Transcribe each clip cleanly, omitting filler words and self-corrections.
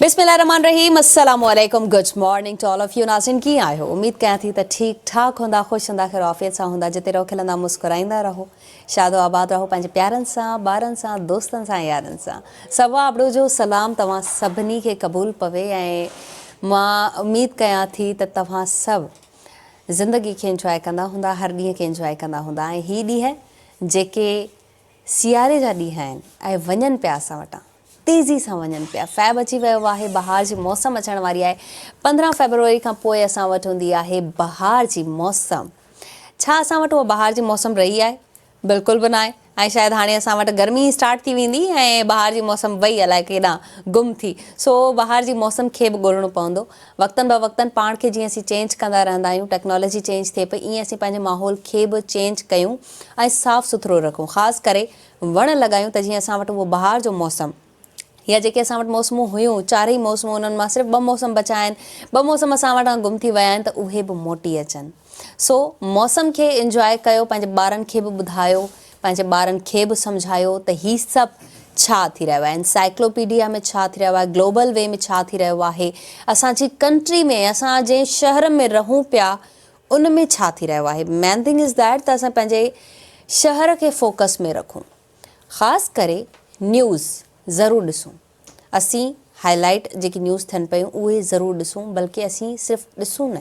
बिस्मिल्लाहिर्रहमानिर्रहीम, अस्सलाम वालेकुम, good morning to all of you. नाज़रीन की आयो, उम्मीद कयां थी त ठीक ठाक हूंदा, ख़ुश हूंदा, ख़ैर आफ़ियत सां हूंदा, जिते रहो खिलंदा मुस्कुराईंदा रहो, शादो आबाद रहो, पंहिंजे प्यारनि सां, ॿारनि सां, दोस्तनि सां, यारनि सां। सवा अबड़ो जो सलाम तव्हां सभिनी खे क़बूल पवे ऐं मां उम्मीद कयां थी त तव्हां सभु ज़िंदगी खे इंजॉय कंदा हूंदा, हर ॾींहं खे इंजॉय कंदा हूंदा। ऐं हीअ ॾींहं जेके सियारे जा ॾींहं आहिनि ऐं वञनि पिया असां वटां, तेज़ी सां वञनि पिया। फ़ैब अची वियो आहे, बहार जी मौसम अचण वारी आहे। 15 फ़रवरी खां पोइ असां वटि हूंदी आहे बहार जी मौसम। छा असां वटि उहा बहार जी मौसम रही आहे? बिल्कुलु बि न आहे। ऐं शायदि हाणे असां वटि गर्मी स्टार्ट थी वेंदी ऐं बहार जी मौसम वई अलाए केॾां गुम थी। सो बहार जी मौसम खे बि ॻोल्हणो पवंदो। वक़्तनि ब वक़्तनि पाण खे जीअं असीं चेंज कंदा रहंदा आहियूं, टेक्नोलॉजी चेंज थिए पई, ईअं असीं पंहिंजे माहौल खे बि चेंज कयूं ऐं साफ़ु सुथिरो रखूं। ख़ासि करे वण लॻायूं त जीअं असां वटि उहो बहार जो मौसम या जेके असां वटि मौसमूं हुयूं, चारई मौसमूं, उन्हनि मां सिर्फ़ु 2 मौसम बचा आहिनि। 2 मौसम असां वटां गुम थी विया आहिनि, त उहे बि मोटी अचनि। सो मौसम खे इंजॉय कयो, पंहिंजे ॿारनि खे बि ॿुधायो, पंहिंजे ॿारनि खे बि सम्झायो त हीअ सभु छा थी रहियो आहे, एनसाइक्लोपीडिया में छा थी रहियो आहे, ग्लोबल वे में छा थी रहियो आहे, असांजी कंट्री में, असां जंहिं शहर में रहूं पिया उन में छा थी रहियो आहे। मेन थिंग इज़ दैट त असां पंहिंजे शहर खे फोकस में रखूं। ख़ासि करे न्यूज़ ज़रूरु ॾिसूं। असीं हाईलाइट जेकी न्यूज़ थियनि पियूं उहे ज़रूरु ॾिसूं, बल्कि असीं सिर्फ़ु ॾिसूं न,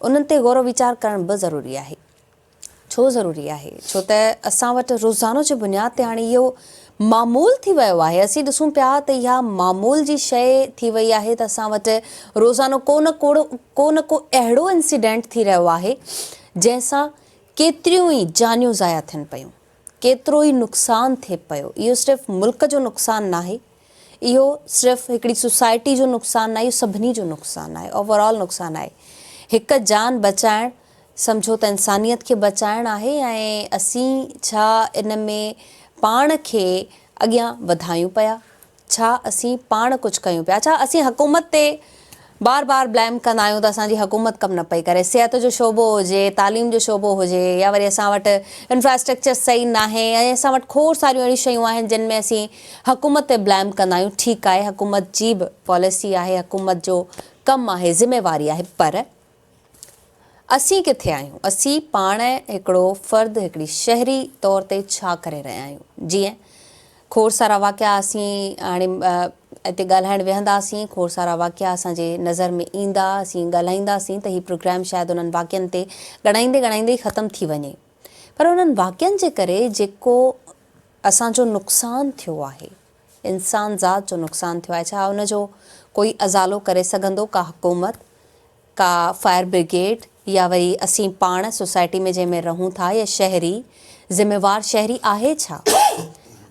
उन्हनि ते गौर वीचार करण बि ज़रूरी आहे। छो ज़रूरी आहे? छो त असां वटि रोज़ानो जे बुनियाद ते हाणे इहो मामूल थी वियो आहे। असीं ॾिसूं पिया त इहा मामूल जी शइ थी वई आहे त असां वटि रोज़ानो को न को अहिड़ो इंसिडेंट थी रहियो आहे जंहिंसां केतिरियूं ई जानियूं ज़ाया थियनि पियूं, केतिरो ई नुक़सानु थिए पियो। इहो सिर्फ़ु मुल्क जो नुक़सानु न आहे, इहो सिर्फ़ु हिकिड़ी सोसाइटी जो नुक़सानु न आहे, इहो सभिनी जो नुक़सानु आहे, ओवरऑल नुक़सानु आहे। हिकु जान बचाइणु सम्झो त इंसानियत खे बचाइणु आहे। ऐं असीं छा इन में पाण खे अॻियां वधायूं पिया? छा असीं पाण कुझु कयूं पिया? छा असीं हुकूमत ते बार बार ब्लेम कंदा आहियूं त असांजी हुकूमत कमु न पई करे? सिहत जो शोबो हुजे, तालीम जो शोबो हुजे, या वरी असां वटि इंफ्रास्ट्रक्चर सही न आहे, ऐं असां वटि खोड़ सारियूं अहिड़ियूं शयूं आहिनि जिन में असीं हुकूमत ते ब्लेम कंदा आहियूं। ठीकु आहे, हुकूमत जी बि पॉलिसी आहे, हुकूमत जो कमु आहे, ज़िम्मेवारी आहे, पर असीं किथे आहियूं? असीं पाण हिकिड़ो फ़र्द, हिकिड़ी शहरी तौर ते छा करे रहिया आहियूं? जीअं खोड़ सारा वाक़िया असीं हाणे हिते ॻाल्हाइणु वेहंदासीं, खोड़ सारा वाक़िया असांजे नज़र में ईंदा, असीं ॻाल्हाईंदासीं त हीउ प्रोग्राम शायदि उन्हनि वाक़ियनि ते ॻणाईंदे ई ख़तमु थी वञे। पर उन्हनि वाक़ियनि जे करे जेको असांजो नुक़सानु थियो आहे, इंसान ज़ात जो नुक़सानु थियो आहे, छा उनजो कोई अज़ालो करे सघंदो? का हुकूमत, का फायर ब्रिगेड, या वरी असीं पाण सोसाइटी में जंहिंमें रहूं था, या शहरी ज़िम्मेवार शहरी आहे छा?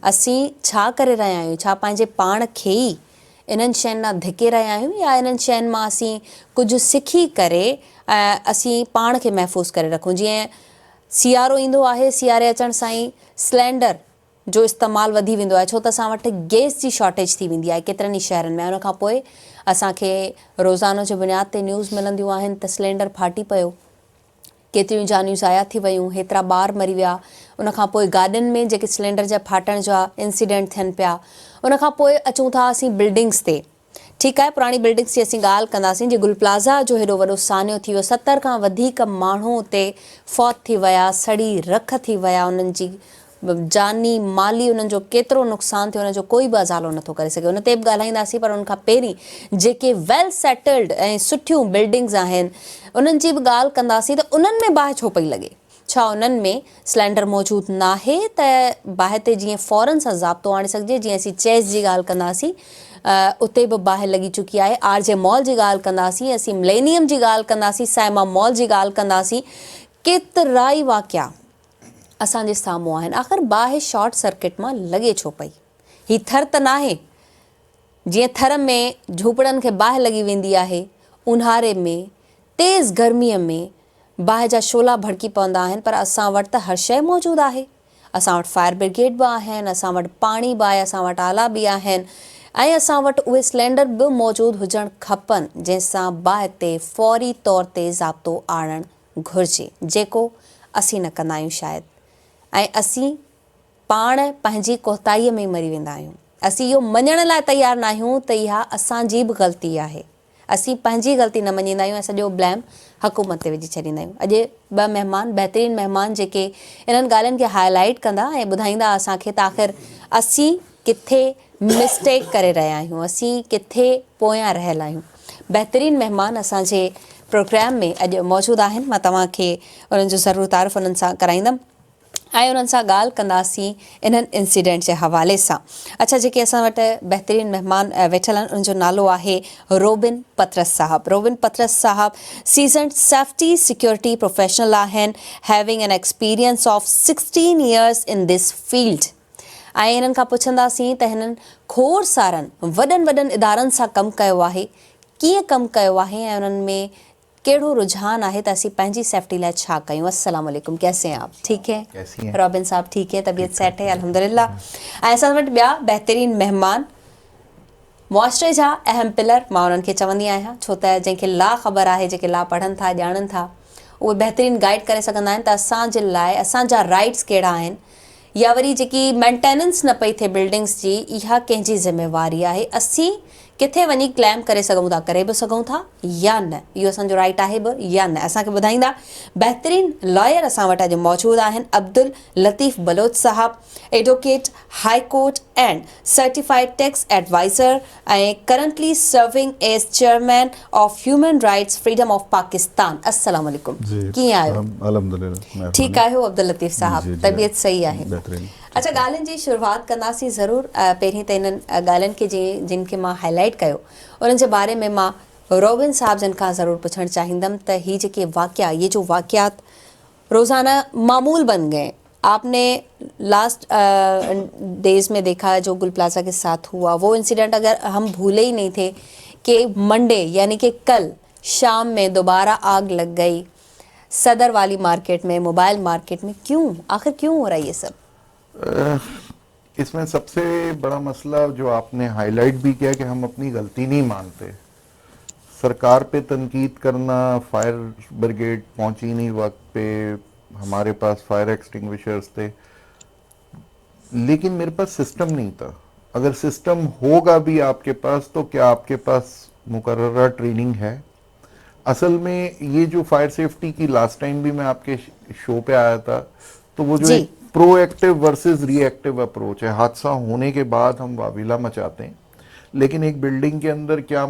असीं छा करे रहिया आहियूं? छा पंहिंजे पाण खे ई इन्हनि शयुनि मां धिके रहिया आहियूं, या इन्हनि शयुनि मां असीं कुझु सिखी करे असीं पाण खे महफ़ूज़ करे रखूं? जीअं सियारो ईंदो आहे, सियारे अचण सां ई सिलेंडर जो इस्तेमालु वधी वेंदो आहे, छो त असां वटि गैस जी शॉर्टेज थी वेंदी आहे केतिरनि ई शहरनि में। उनखां पोइ असांखे रोज़ानो जे बुनियाद ते न्यूज़ मिलंदियूं आहिनि त सिलेंडर फाटी पियो, केतिरियूं जानियूं ज़ाया थी वियूं, हेतिरा ॿार मरी विया। उनखां पोइ गाॾियुनि में जेके सिलेंडर जा फाटण जा इंसिडेंट थियनि पिया। उनखां पोइ अचूं था असीं बिल्डिंग्स ते। ठीकु आहे, पुराणी बिल्डिंग्स जी असीं ॻाल्हि कंदासीं। जीअं गुल प्लाज़ा जो हेॾो वॾो सान्यो थी वियो, 70 खां वधीक माण्हू उते फौत थी विया, सड़ी रख थी विया, उन्हनि जी जानी माली उन्हनि जो केतिरो नुक़सानु थियो, उनजो कोई बि अज़ालो नथो करे सघे। उन ते बि ॻाल्हाईंदासीं, पर उनखां पहिरीं जेके वेल सेटल्ड ऐं सुठियूं बिल्डिंग्स आहिनि उन्हनि जी बि ॻाल्हि कंदासीं त उन्हनि में बाहि छो पई लॻे? छा उन्हनि में सिलेंडर मौजूदु न आहे त बाहि ते जीअं फ़ौरन सां ज़ाब्तो आणे सघिजे? जीअं असीं चेस जी ॻाल्हि कंदासीं, उते बि बाहि लॻी चुकी आहे। RJ मॉल जी ॻाल्हि कंदासीं, असीं मिलेनियम जी ॻाल्हि कंदासीं, साइमा मॉल जी ॻाल्हि कंदासीं। केतिरा ई वाक़िया असांजे साम्हूं आहिनि। आख़िर बाहि शॉर्ट सर्किट मां लॻे छो पई? हीअ थर त न आहे? जीअं थर में झूपड़नि खे बाहि लॻी वेंदी आहे, ऊन्हारे में, तेज़ गर्मीअ में बाहि जा शोला भड़की पवंदा आहिनि, पर असां वटि त हर शइ मौजूदु आहे। असां वटि फायर ब्रिगेड बि आहिनि, असां वटि पाणी बि आहे, असां वटि आला बि आहिनि, ऐं असां वटि उहे सिलेंडर बि मौजूदु हुजणु खपनि जंहिंसां बाहि ते फ़ौरी तौर ते ज़ाब्तो आणणु घुरिजे, जेको असीं न कंदा आहियूं शायदि। ऐं असीं पाण पंहिंजी कोताहीअ में मरी वेंदा आहियूं। असीं इहो मञण लाइ तयार न आहियूं त इहा असांजी बि ग़लती आहे। असीं पंहिंजी ग़लती न मञींदा आहियूं ऐं सॼो ब्लेम हुकूमत ते विझी छॾींदा आहियूं। अॼु ॿ महिमान, बहितरीनु महिमान जेके इन्हनि ॻाल्हियुनि खे हाईलाइट कंदा ऐं ॿुधाईंदा असांखे त आख़िर असीं किथे मिस्टेक करे रहिया आहियूं, असीं किथे पोयां रहियल आहियूं। बहितरीनु महिमान असांजे प्रोग्राम में अॼु मौजूदु आहिनि। मां तव्हांखे उन्हनि जो ज़रूरु तारीफ़ उन्हनि सां कराईंदमि ऐं उन्हनि सां ॻाल्हि कंदासीं इन्हनि इंसिडेंट जे हवाले सां। अच्छा, जेके असां वटि बहितरीनु महिमान वेठल आहिनि उनजो नालो आहे रोबिन पतरस साहबु। रोबिन पतरस साहबु सीज़न्ड सेफ्टी सिक्योरिटी प्रोफेशनल आहिनि, having an experience of 16 years in this field. ऐं इन्हनि खां पुछंदासीं त हिननि खोड़ सारनि वॾनि वॾनि इदारनि सां कमु कयो आहे, कीअं कमु कयो आहे ऐं उन्हनि में कहिड़ो रुझान है, तो असीं पंहिंजी सेफ्टी लाइ छा कयूं। अस्सलाम वालेकुम, कैसे हैं आप? ठीक है? कैसी हैं? रॉबिन साहब ठीक है, तबीयत सेट है अल्हम्दुलिल्लाह। ऐं असां वटि ॿिया बहितरीनु महिमान, मुआशरे जा अहम पिलर मां उन्हनि खे चवंदी आहियां, छो त जंहिंखे ला ख़बर आहे, जेके ला पढ़नि था, ॼाणनि था, उहे बहितरीनु गाइड करे सघंदा आहिनि त असांजे लाइ असांजा राइट्स कहिड़ा आहिनि, या वरी जेकी मेंटेनेंस न पई थिए बिल्डिंग्स जी, इहा कंहिंजी ज़िम्मेवारी आहे, असीं किथे वञी क्लेम करे सघूं था, करे बि सघूं था या न, इहो असांजो राइट आहे बि या न, असांखे ॿुधाईंदा। बहितरीनु लॉयर असां वटि अॼु मौजूदु आहिनि Abdul Latif Baloch sahab, advocate, high court and certified tax adviser ऐं currently serving as chairman of human rights freedom of Pakistan. अस्सलाम वालेकुम, कीअं आहियो? अल्हम्दुलिल्लाह ठीकु आहियो अब्दुल लतीफ़ साहब? तबीयत सही आहे? अच्छा, ॻाल्हियुनि जी शुरूआत कंदासीं ज़रूरु। पहिरीं त इन्हनि ॻाल्हियुनि खे जिन खे मां हाईलाइट कयो उन्हनि जे बारे में मां रोबिन साहब जन खां ज़रूरु पुछणु चाहींदमि त ही जेके वाक़िया, ये जो वाक़ियात रोज़ाना मामूल बन गए, आपने लास्ट डेज में देखा जो गुल प्लाजा के साथ हुआ, वो इंसिडेंट अगर हम भूले ही नहीं थे कि मंडे यानी कि कल शाम में दोबारा आग लग गई सदर वाली मार्केट में, मोबाइल मार्केट में, क्यों, आखिर क्यों हो रहा है ये सब? इसमें सबसे बड़ा मसला जो आपने हाईलाइट भी किया कि हम अपनी गलती नहीं मानते। सरकार पे तनकीद करना, फायर ब्रिगेड पहुंची नहीं वक्त पे, हमारे पास फायर एक्सटिंग्विशर्स थे, लेकिन मेरे पास सिस्टम नहीं था। अगर सिस्टम होगा भी आपके पास, तो क्या आपके पास मुकर्ररा ट्रेनिंग है? असल में ये जो फायर सेफ्टी की लास्ट टाइम भी मैं आपके शो पे आया था, तो वो जो एक प्रोएक्टिव वर्सेस रिएक्टिव अप्रोच है, हादसा होने के बाद हम वाविला मचाते हैं, लेकिन एक बिल्डिंग के अंदर क्या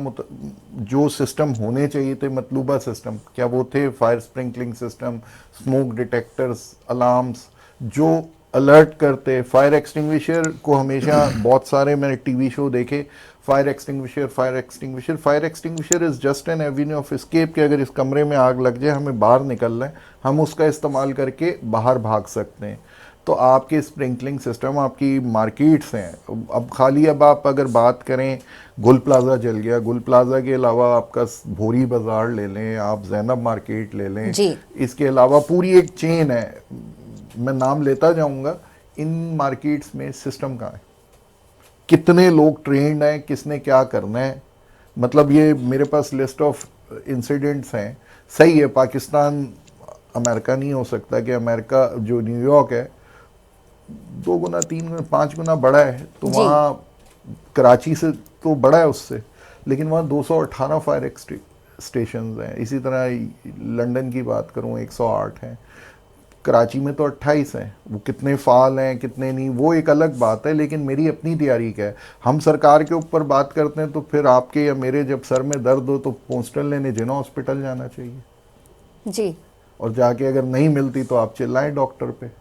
जो सिस्टम होने चाहिए थे, मतलूबा सिस्टम, क्या वो थे? Fire sprinkling system, smoke detectors, alarms जो अलर्ट करते, फायर एक्सटिंग्विशर को हमेशा बहुत सारे मैंने टीवी शो देखे, fire extinguisher, fire extinguisher, fire extinguisher is just an Avenue of escape कि अगर इस कमरे में आग लग जाए, हमें बाहर निकलना है, हम उसका इस्तेमाल करके बाहर भाग सकते हैं। तो आपके स्प्रिंकलिंग सिस्टम, आपकी मार्केट्स हैं, अब खाली अब आप अगर बात करें, गुल प्लाजा जल गया, गुल प्लाजा के अलावा आपका भोरी बाज़ार ले लें, आप जैनब मार्केट ले लें, इसके अलावा पूरी एक चेन है, मैं नाम लेता जाऊंगा। इन मार्केट्स में सिस्टम कहाँ है? कितने लोग ट्रेंड हैं, किसने क्या करना है? मतलब ये मेरे पास लिस्ट ऑफ इंसिडेंट्स हैं। सही है, पाकिस्तान अमेरिका नहीं हो सकता कि अमेरिका जो न्यूयॉर्क है 2 गुना 3 गुना 5 गुना बड़ा है, तो वहाँ कराची से तो बड़ा है उससे, लेकिन वहाँ 218 फायर स्टेशन हैं। इसी तरह लंदन की बात करूँ 108 हैं, कराची में तो 28 हैं। वो कितने फाल हैं कितने नहीं, वो एक अलग बात है, लेकिन मेरी अपनी तैयारी क्या है। हम सरकार के ऊपर बात करते हैं तो फिर आपके या मेरे जब सर में दर्द हो तो पोस्टल लेने जिना हॉस्पिटल जाना चाहिए जी, और जाके अगर नहीं मिलती तो आप चिल्लाएं डॉक्टर पे।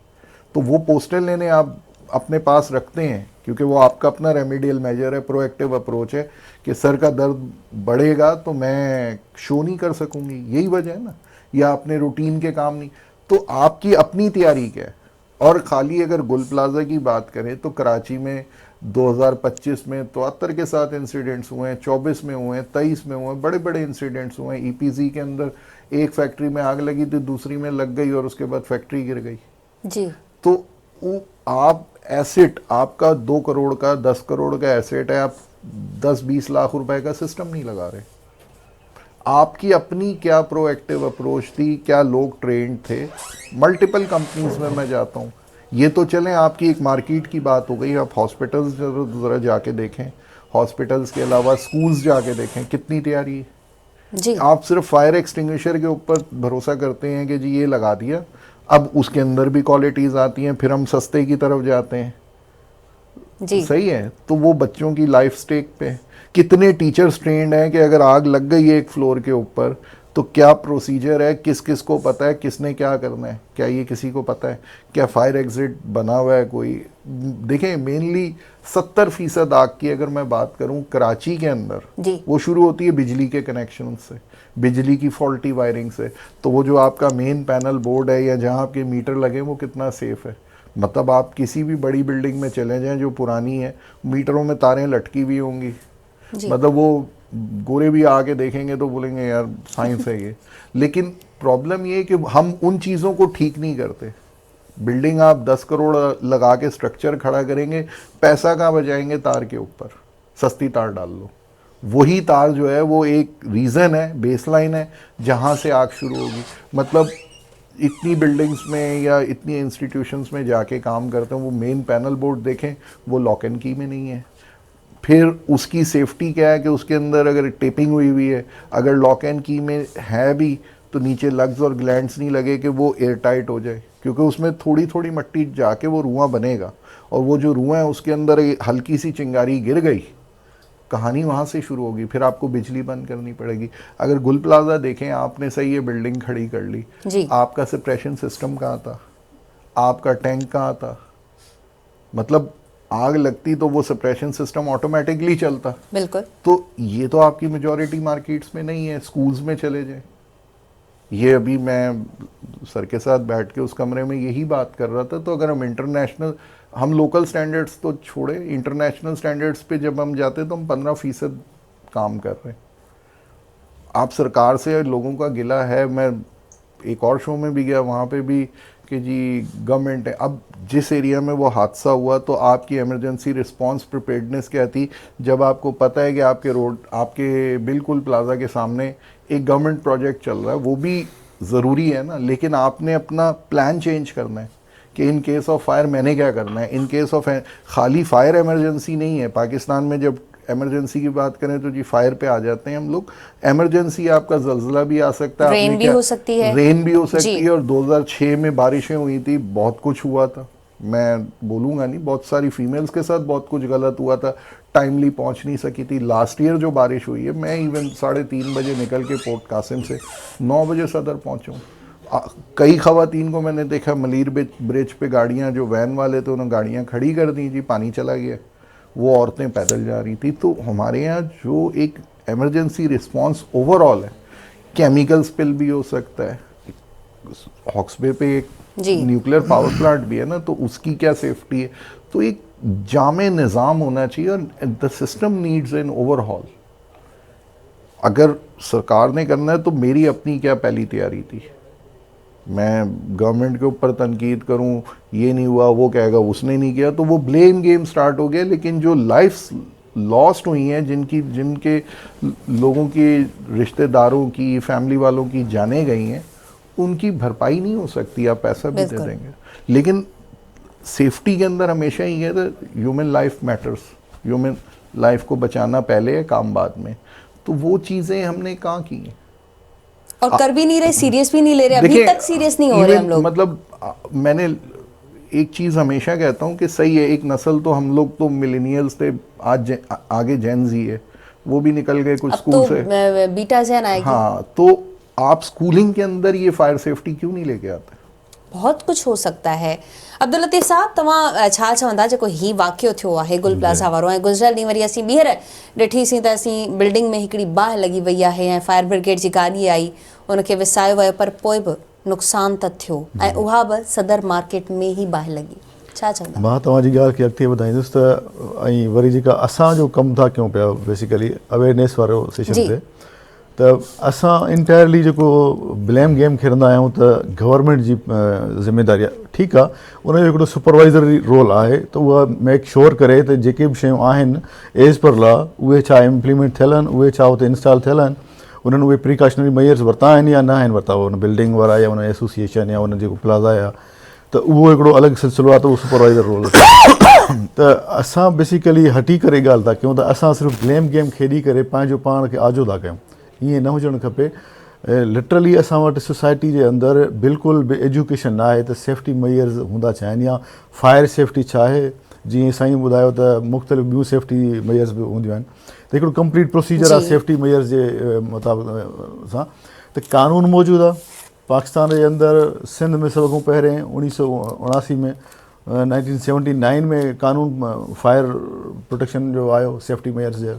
तो वो पोस्टल लेने आप अपने पास रखते हैं क्योंकि वो आपका अपना रेमेडियल मेजर है, प्रोएक्टिव अप्रोच है कि सर का दर्द बढ़ेगा तो मैं शो नहीं कर सकूंगी, यही वजह है ना, या अपने रूटीन के काम नहीं। तो आपकी अपनी तैयारी क्या है। और खाली अगर गुल प्लाजा की बात करें तो कराची में 2025 में 73 के साथ इंसिडेंट्स हुए हैं, 24 में हुए हैं, 23 में हुए हैं, बड़े बड़े इंसिडेंट्स हुए हैं। ईपीजी के अंदर एक फैक्ट्री में आग लगी थी, दूसरी में लग गई और उसके बाद फैक्ट्री गिर गई जी। तो आप एसेट, आपका 2 करोड़ का 10 करोड़ का एसेट है, आप 10-20 लाख रुपए का सिस्टम नहीं लगा रहे। आपकी अपनी क्या प्रोएक्टिव अप्रोच थी, क्या लोग ट्रेंड थे। मल्टीपल कंपनीज में मैं जाता हूँ, ये तो चलें आपकी एक मार्केट की बात हो गई, आप हॉस्पिटल्स ज़रा जाके देखें, हॉस्पिटल्स के अलावा स्कूल्स जाके देखें कितनी तैयारी है। जी आप सिर्फ फायर एक्सटिंग्विशर के ऊपर भरोसा करते हैं कि जी ये लगा दिया, अब उसके अंदर भी क्वालिटीज़ आती हैं, फिर हम सस्ते की तरफ जाते हैं। जी सही है, तो वो बच्चों की लाइफ स्टेक पे कितने टीचर्स ट्रेंड हैं कि अगर आग लग गई है एक फ्लोर के ऊपर तो क्या प्रोसीजर है, किस किस को पता है किसने क्या करना है, क्या ये किसी को पता है, क्या फायर एग्जिट बना हुआ है कोई। देखें मेनली 70% आग की अगर मैं बात करूं कराची के अंदर, जी वो शुरू होती है बिजली के कनेक्शन से, बिजली की फॉल्टी वायरिंग से। तो वो जो आपका मेन पैनल बोर्ड है या जहां आपके मीटर लगे वो कितना सेफ है। मतलब आप किसी भी बड़ी बिल्डिंग में चले जाएं जो पुरानी है, मीटरों में तारें लटकी हुई होंगी, जी मतलब वो गोरे भी आके देखेंगे तो बोलेंगे यार साइंस है ये। लेकिन प्रॉब्लम ये है कि हम उन चीज़ों को ठीक नहीं करते। बिल्डिंग आप 10 करोड़ लगा के स्ट्रक्चर खड़ा करेंगे, पैसा कहाँ बचाएंगे, तार के ऊपर सस्ती तार डाल लो। वही तार जो है वो एक रीज़न है, बेसलाइन है जहाँ से आग शुरू होगी। मतलब इतनी बिल्डिंग्स में या इतनी इंस्टीट्यूशंस में जाके काम करते हैं, वो मेन पैनल बोर्ड देखें वो लॉक एंड की में नहीं है। फिर उसकी सेफ्टी क्या है कि उसके अंदर अगर टेपिंग हुई हुई है, अगर लॉक एंड की में है भी तो नीचे लग्स और ग्लैंड्स नहीं लगे कि वो एयर टाइट हो जाए, क्योंकि उसमें थोड़ी थोड़ी मिट्टी जाके वो रुआं बनेगा, और वो जो रुआं है उसके अंदर हल्की सी चिंगारी गिर गई, कहानी वहाँ से शुरू होगी, फिर आपको बिजली बंद करनी पड़ेगी। अगर गुल प्लाजा देखें आपने, सही है बिल्डिंग खड़ी कर ली, जी आपका सप्रेशन सिस्टम कहाँ था, आपका टैंक कहाँ था। मतलब आग लगती तो वो सप्रेशन सिस्टम ऑटोमेटिकली चलता। बिल्कुल तो ये तो आपकी मेजॉरिटी मार्केट्स में नहीं है। स्कूल्स में चले जाएं, ये अभी मैं सर के साथ बैठ के उस कमरे में यही बात कर रहा था। तो अगर हम इंटरनेशनल, हम लोकल स्टैंडर्ड्स तो छोड़े, इंटरनेशनल स्टैंडर्ड्स पे जब हम जाते तो हम 15% काम कर रहे हैं। आप सरकार से लोगों का गिला है, मैं एक और शो में भी गया वहाँ पे भी कि जी गवर्नमेंट है। अब जिस एरिया में वो हादसा हुआ तो आपकी इमरजेंसी रिस्पांस प्रिपेयर्डनेस क्या थी, जब आपको पता है कि आपके रोड, आपके बिल्कुल प्लाजा के सामने एक गवर्नमेंट प्रोजेक्ट चल रहा है, वो भी ज़रूरी है ना, लेकिन आपने अपना प्लान चेंज करना है कि इन केस ऑफ फायर मैंने क्या करना है। इन केस ऑफ खाली फायर इमरजेंसी नहीं है, पाकिस्तान में जब इमरजेंसी की बात करें तो जी फायर पे आ जाते हैं हम लोग। इमरजेंसी आपका जलजला भी आ सकता है, रेन भी हो सकती है, रेन भी हो सकती जी है। और 2006 में बारिशें हुई थी, बहुत कुछ हुआ था, मैं बोलूँगा नहीं, बहुत सारी फीमेल्स के साथ बहुत कुछ गलत हुआ था, टाइमली पहुंच नहीं सकी थी। लास्ट ईयर जो बारिश हुई है, मैं इवन 3:30 बजे निकल के पोर्ट कासिम से 9 बजे सदर पहुँचा। कई खवातीन को मैंने देखा मलीर ब्रिज पे गाड़ियाँ, जो वैन वाले थे उन्होंने गाड़ियाँ खड़ी कर दी जी, पानी चला गया, वो औरतें पैदल जा रही थी। तो हमारे यहाँ जो एक इमरजेंसी रिस्पांस ओवरऑल है, केमिकल स्पिल भी हो सकता है, हॉक्स बे पे एक न्यूक्लियर पावर प्लांट भी है ना, तो उसकी क्या सेफ्टी है। तो एक जामे निज़ाम होना चाहिए और the system needs an overhaul. अगर सरकार ने करना है तो मेरी अपनी क्या पहली तैयारी थी, मैं गवर्नमेंट के ऊपर तनकीद करूं, ये नहीं हुआ वो कहेगा उसने नहीं किया, तो वो ब्लेम गेम स्टार्ट हो गया। लेकिन जो लाइफ्स लॉस्ट हुई हैं, जिनके लोगों की, रिश्तेदारों की, फैमिली वालों की जानें गई हैं, उनकी भरपाई नहीं हो सकती, आप पैसा भी दे देंगे, लेकिन सेफ्टी के अंदर हमेशा ही है human life matters, human life को बचाना पहले है, काम बाद में। तो वो चीज़ें हमने कहाँ की हैं और कर भी नहीं रहे, सीरियस भी नहीं ले रहे, अभी तक सीरियस नहीं हो रहे हम लोग। मतलब मैंने एक चीज़ हमेशा कहता हूँ कि सही है, एक नस्ल तो हम लोग तो मिलेनियल्स थे, आज आगे जेन जी है, वो भी निकल गए कुछ स्कूल से, बीटा जेन आएगी। हाँ, तो आप स्कूलिंग के अंदर ये फायर सेफ्टी क्यों नहीं लेके आते? बहुत कुछ हो सकता है। अब्दुल लतीफ़ साहब, तव्हां छा चवंदा जेको ही वाक़ियो थियो आहे गुल प्लाज़ा वारो, ऐं गुज़िरियल ॾींहुं वरी असीं ॿीहर ॾिठीसीं त असीं बिल्डिंग में हिकिड़ी बाहि लॻी वई आहे ऐं फायर ब्रिगेड जी गाॾी आई, उनखे विसायो वियो, पर पोइ बि नुक़सानु त थियो, ऐं उहा बि सदर मार्केट में ई बाहि लॻी। छा चवंदा? मां तव्हांजी ॻाल्हि खे अॻिते वधाईंदुसि त ऐं वरी जेका असां जो कमु था कयूं पिया बेसिकली अवेयरनेस वारो सेशन ते, त असां इंटायरली जेको ब्लेम गेम खेॾंदा आहियूं त गवर्नमेंट जी ज़िमेदारी आहे, ठीकु आहे, उनजो हिकिड़ो सुपरवाइज़री रोल आहे, त उहा मेक श्योर करे त जेके बि शयूं आहिनि एज़ पर लॉ उहे छा इम्प्लीमेंट थियल आहिनि, उहे छा उते इंस्टॉल थियल आहिनि, उन्हनि उहे प्रिकॉशनरी मेजर्स वरिता आहिनि या न आहिनि वरिता, उन बिल्डिंग वारा या उन एसोसिएशन या उन जेको प्लाज़ा या त उहो हिकिड़ो अलॻि सिलसिलो आहे, त उहो सुपरवाइज़र रोल त असां बेसिकली हटी करे ॻाल्हि था कयूं त असां सिर्फ़ु ब्लेम गेम खेॾी करे पंहिंजो पाण खे आजो था कयूं, ईअं न हुजणु खपे। लिटरली असां वटि सोसाइटी जे अंदरि बिल्कुलु बि एजुकेशन न आहे त सेफ्टी मेयर्स हूंदा छा आहिनि या फायर सेफ्टी छा आहे। जीअं साईं ॿुधायो त मुख़्तलिफ़ ॿियूं सेफ्टी मेयर्स बि हूंदियूं आहिनि, त हिकिड़ो कंप्लीट प्रोसीजर आहे सेफ्टी मेयर्स जे मुताबिक़ सां। त कानून मौजूदु आहे पाकिस्तान जे अंदरि, सिंध में सभ खां पहिरें 1979 में 1979 में कानून फायर प्रोटेक्शन जो आयो सेफ्टी मेयर्स जो।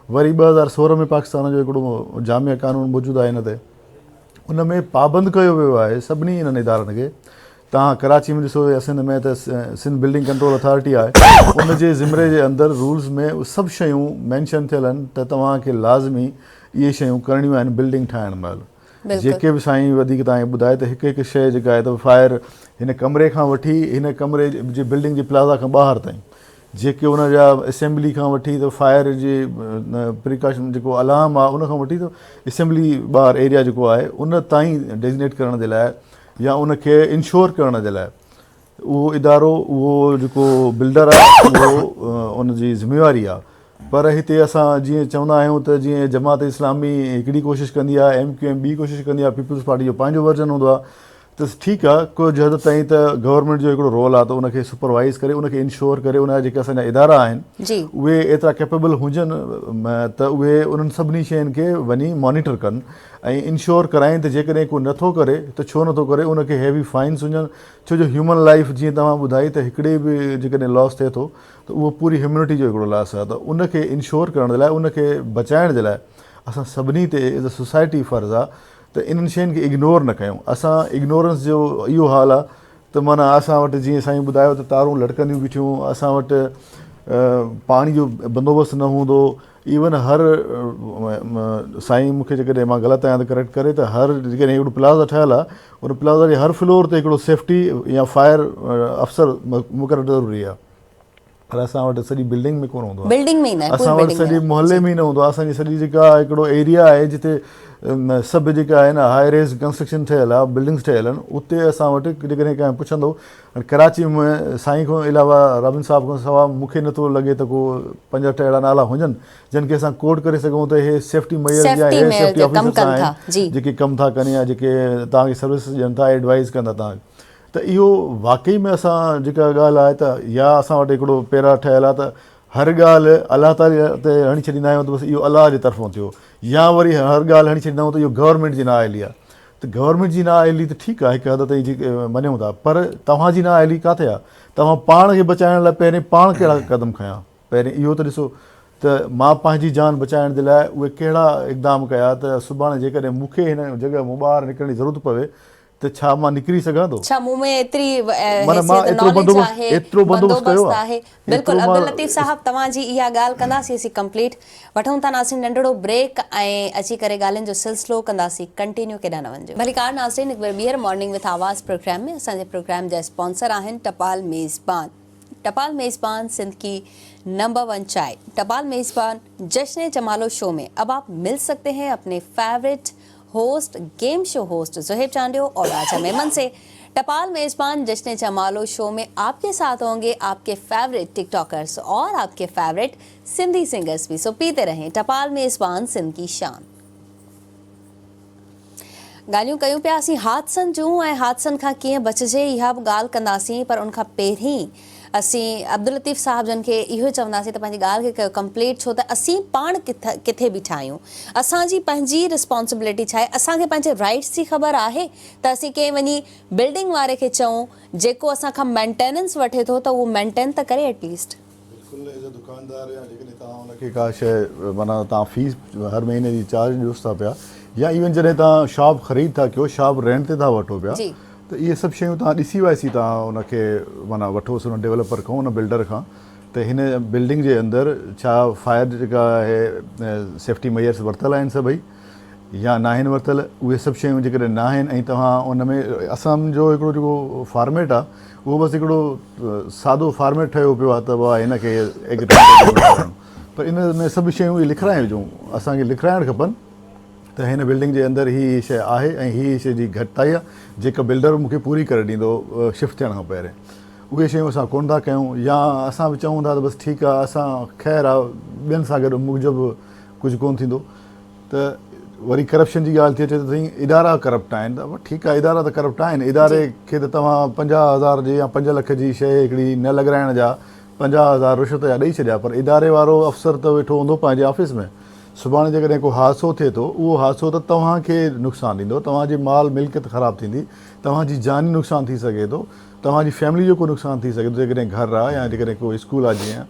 वरी 2016 में पाकिस्तान जो हिकिड़ो जामिया कानून मौजूदु आहे हिन ते, उन में पाबंद कयो वियो आहे सभिनी इन्हनि इदारनि खे। तव्हां कराची में ॾिसो या सिंध में त सिंध बिल्डिंग कंट्रोल अथॉरिटी आहे, उन जे ज़िमरे जे अंदरि रूल्स में सभु शयूं मैंशन थियल आहिनि त तव्हांखे लाज़मी इहे शयूं करणियूं आहिनि बिल्डिंग ठाहिण महिल। जेके बि साईं वधीक तव्हांखे ॿुधाए त हिकु हिकु शइ जेका आहे त फायर हिन कमरे खां वठी हिन कमरे जे बिल्डिंग जे प्लाज़ा खां ॿाहिरि ताईं, जेके उन जा असेंबली खां वठी त फायर जे प्रिकॉशन जेको अलार्म आहे उन खां वठी त असेंबली ॿाहिरि एरिया जेको आहे उन ताईं डेज़िग्नेट करण जे लाइ या उनखे इंश्योर करण जे लाइ उहो इदारो, उहो जेको बिल्डर आहे उहो उनजी ज़िमेवारी आहे। पर हिते असां जीअं चवंदा आहियूं त जीअं जमात इस्लामी हिकिड़ी कोशिशि कंदी आहे, MQM ॿी कोशिशि कंदी आहे, पीपल्स पार्टी जो पंहिंजो वर्जन हूंदो आहे, त ठीकु आहे कुझु हद ताईं त गवर्नमेंट जो हिकिड़ो रोल आहे त उनखे सुपरवाइज़ करे उनखे इंश्योर करे उन जा जेके असांजा इदारा आहिनि उहे एतिरा कैपेबल हुजनि त उहे उन्हनि सभिनी शयुनि खे वञी मॉनिटर कनि ऐं इंश्योर कराइनि त जेकॾहिं को नथो करे त छो नथो करे, उनखे हैवी फाइन्स हुजनि। छो जो ह्यूमन लाइफ जीअं तव्हां ॿुधाई त हिकिड़े बि जेकॾहिं लॉस थिए थो त उहो पूरी ह्यूमनिटी जो हिकिड़ो लॉस आहे, त उनखे इंश्योर करण जे लाइ उनखे बचाइण जे लाइ असां सभिनी ते एज़ अ सोसाइटी फ़र्ज़ु आहे त इन्हनि शयुनि खे इग्नोर न कयूं। असां इग्नोरेंस जो इहो हाल आहे त माना असां वटि जीअं साईं ॿुधायो त तारूं लटकंदियूं बीठियूं, असां वटि पाणी जो बंदोबस्तु न हूंदो। इवन हर साईं मूंखे जेकॾहिं मां ग़लति आहियां त करेक्ट करे, त हर जेकॾहिं हिकिड़ो प्लाज़ा ठहियलु आहे उन प्लाज़ा जे हर फ्लोर ते हिकिड़ो सेफ्टी या फायर अफ़सर मुक़ररु ज़रूरी आहे, पर असां वटि सॼी बिल्डिंग में कोन हूंदो आहे, असां वटि सॼे मोहल्ले में ई न हूंदो आहे। असांजी सॼी जेका हिकिड़ो एरिया आहे जिते सभु जेका आहे न हाई रेज़ कंस्ट्रक्शन ठहियलु आहे, बिल्डिंग्स ठहियलु आहिनि, उते असां वटि जेकॾहिं कंहिं पुछंदो कराची में साईं खां अलावा रॉबिन साहिब खां सवाइ मूंखे नथो लॻे त को 5-8 अहिड़ा नाला हुजनि जिन खे असां कोड करे सघूं त हे सेफ्टी मेयर्स या हे सेफ्टी ऑफिसर्स आहिनि जेके कमु था कनि या जेके तव्हांखे सर्विस ॾियनि था, एडवाइज़ कंदा तव्हांखे। त इहो वाक़ई में असां जेका ॻाल्हि आहे त या असां वटि हिकिड़ो पैरा ठहियलु आहे त हर ॻाल्हि अलाह ताला ते हणी छॾींदा आहियूं त बसि इहो अलाह जे तरफ़ां थियो, या वरी हर ॻाल्हि हणी छॾींदा आहियूं त इहो गवर्नमेंट जी नाअहली आहे। त गवर्नमेंट जी नाअहली त ठीकु आहे हिकु हद ताईं जेके मञूं था, पर तव्हांजी नाअहली किथे आहे? तव्हां पाण खे बचाइण लाइ पहिरीं पाण कहिड़ा क़दम खयां, पहिरीं इहो त ॾिसो त मां पंहिंजी जान बचाइण जे लाइ उहे कहिड़ा इक़दाम कया त सुभाणे जेकॾहिं मूंखे हिन जॻह मां ॿाहिरि निकिरण जी ज़रूरत पवे त छा मां निकिरी सघां थो? छा मूं में एतिरी एतिरो बंदोबस्तु आहे? बिल्कुलु। अब्दुल लतीफ़ साहब तव्हांजी इहा ॻाल्हि कंदासीं असीं कंप्लीट, वठूं था नासिन नंढड़ो ब्रेक ऐं अची करे ॻाल्हियुनि जो सिलसिलो कंदासीं कंटिन्यू, केॾांहुं न वञिजो। भलीकार नासिन, हिकु बार ॿीहर मॉर्निंग विथ आवाज़ प्रोग्राम में असांजे प्रोग्राम जा स्पॉन्सर आहिनि टपाल मेज़बान। टपाल मेज़बान सिंध की नंबर 1 चाय। टपाल मेज़बान जश्न जमालो शो में अब आप मिल सकते हैं अपने favourite host, game show host Zoheb Chandio और राजा मेमन से। टपाल मेज़बान जश्न जमालो शो में आपके साथ होंगे आपके फेवरेट टिकटॉकर्स और आपके फेवरेट सिंधी सिंगर्स भी। सो पीते रहें टपाल मेज़बान सिंध की शान। ॻाल्हियूं कयूं पिया असीं हादसनि जूं ऐं हादसनि खां कीअं बचिजे, इहा बि ॻाल्हि कंदासीं, पर उनखां पहिरीं असीं अब्दुल लतीफ़ साहब जन खे इहो चवंदासीं त पंहिंजी ॻाल्हि खे कयो कंप्लीट, छो त असीं पाण किथे बीठा आहियूं, असांजी पंहिंजी रिस्पॉन्सिबिलिटी छा आहे, असांखे पंहिंजे राइट्स जी ख़बर आहे त असीं कंहिं वञी बिल्डिंग वारे खे चऊं जेको असांखां मेंटेनेंस वठे थो त उहो मेंटेन त करे एटलीस्ट। बिल्कुलु एज़ अ दुकानदार या जेकॾहिं तव्हां हुनखे का शइ माना तव्हां फीस हर महीने जी चार्ज ॾियोसि था पिया, या इवन जॾहिं तव्हां शॉप ख़रीद था कयो, शॉप रेंट ते था वठो पिया, त इहे सभु शयूं तव्हां ॾिसी वाइसी तव्हां हुनखे माना वठोसि हुन डेवलपर खां, हुन बिल्डर खां, त हिन बिल्डिंग जे अंदरि छा फायर जेका आहे सेफ्टी मेयर्स वरितल आहिनि सभई या न आहिनि वरितल। उहे सभु शयूं जेकॾहिं न आहिनि ऐं तव्हां उन में असांजो हिकिड़ो जेको फॉर्मेट आहे उहो बसि हिकिड़ो सादो फॉर्मेट ठहियो पियो आहे त भाउ हिनखे पर इन में सभु शयूं लिखाराए विझूं, असांखे लिखाइणु खपनि त हिन बिल्डिंग जे अंदरि हीअ शइ आहे ऐं हीअ शइ जी घटिताई आहे जेका बिल्डर मूंखे पूरी करे ॾींदो शिफ्ट थियण खां पहिरियों। उहे शयूं असां कोन था कयूं, या असां बि चऊं था त बसि ठीकु आहे असां ख़ैरु आहे ॿियनि सां गॾु मुंहिंजो बि कुझु कोन थींदो। त वरी करप्शन जी ॻाल्हि थी अचे त साईं इदारा करप्ट आहिनि, त ठीकु आहे इदारा त करप्ट आहिनि। इदारे खे त तव्हां 50,000 जी या 5 लख जी शइ हिकिड़ी न लॻाइण जा 50,000 रिश्वत जा ॾेई छॾिया, पर इदारे वारो अफ़सर त वेठो हूंदो पंहिंजे ऑफिस में। सुभाणे जेकॾहिं को हादसो थिए थो, उहो हादसो त तव्हांखे नुक़सानु ॾींदो, तव्हांजी माल मिल्कियत ख़राबु थींदी, तव्हांजी जानी नुक़सानु थी सघे थो, तव्हांजी फैमिली जो को नुक़सानु थी सघे थो, जेकॾहिं घरु आहे या जेकॾहिं को स्कूल आहे जीअं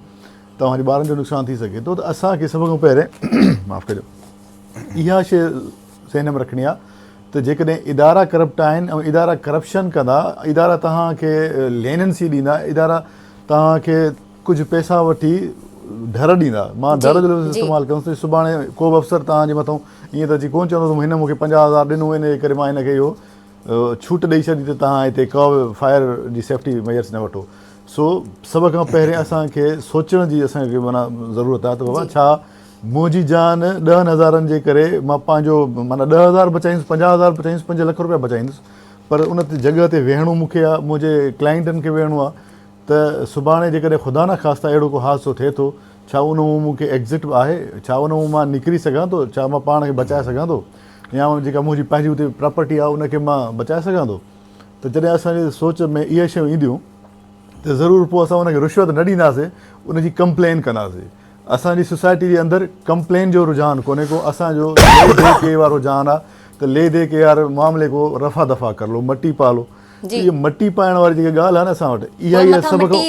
तव्हांजे ॿारनि जो नुक़सानु थी सघे थो। त असांखे सभ खां पहिरें माफ़ु कजो इहा शइ ज़हन में रखणी आहे त जेकॾहिं इदारा करप्ट आहिनि ऐं इदारा करप्शन कंदा, इदारा तव्हांखे लेनेंसी ॾींदा, इदारा तव्हांखे कुझु पैसा वठी डर ॾींदा। मां डर जो लफ़्ज़ इस्तेमालु कयुसि, सुभाणे को बि अफ़सर तव्हांजे मथां ईअं त अची कोन चवंदो हिन मूंखे 50,000 ॾिनो, इन जे करे मां हिनखे इहो छूट ॾेई छॾी त तव्हां हिते को बि फायर जी सेफ्टी मेजर्स न वठो। सो सभ खां पहिरें असांखे सोचण जी असांखे माना ज़रूरत आहे त बाबा छा मुंहिंजी जान 10,000 जे करे मां पंहिंजो माना 10,000 बचाईंदुसि, 50,000 बचाईंदुसि, 5 लख रुपया बचाईंदुसि, पर उन ते जॻह ते वेहणो मूंखे आहे, मुंहिंजे क्लाइंटनि खे वेहणो आहे। त सुभाणे जेकॾहिं ख़ुदा न ख़ास्ता अहिड़ो को हादसो थिए थो, छा उन मां मूंखे एग्ज़िट आहे, छा उन मां निकिरी सघां थो, छा मां पाण खे बचाए सघां थो, या जेका मुंहिंजी पंहिंजी हुते प्रॉपर्टी आहे उनखे मां बचाए सघां थो। त जॾहिं असांजे सोच में इहे शयूं ईंदियूं त ज़रूरु पोइ असां उनखे रिश्वत न ॾींदासीं, उनजी कंप्लेन कंदासीं। असांजी सोसाइटी जे अंदरि कंप्लेन जो रुझान कोन्हे को, असांजो ले दे के वारो रुझान आहे त ले दे के वारे मामले को रफ़ा दफ़ा कर लो, मटी पालो। इहा मटी पाइण वारी जेकी ॻाल्हि आहे न असां वटि, इहा ई सभ खां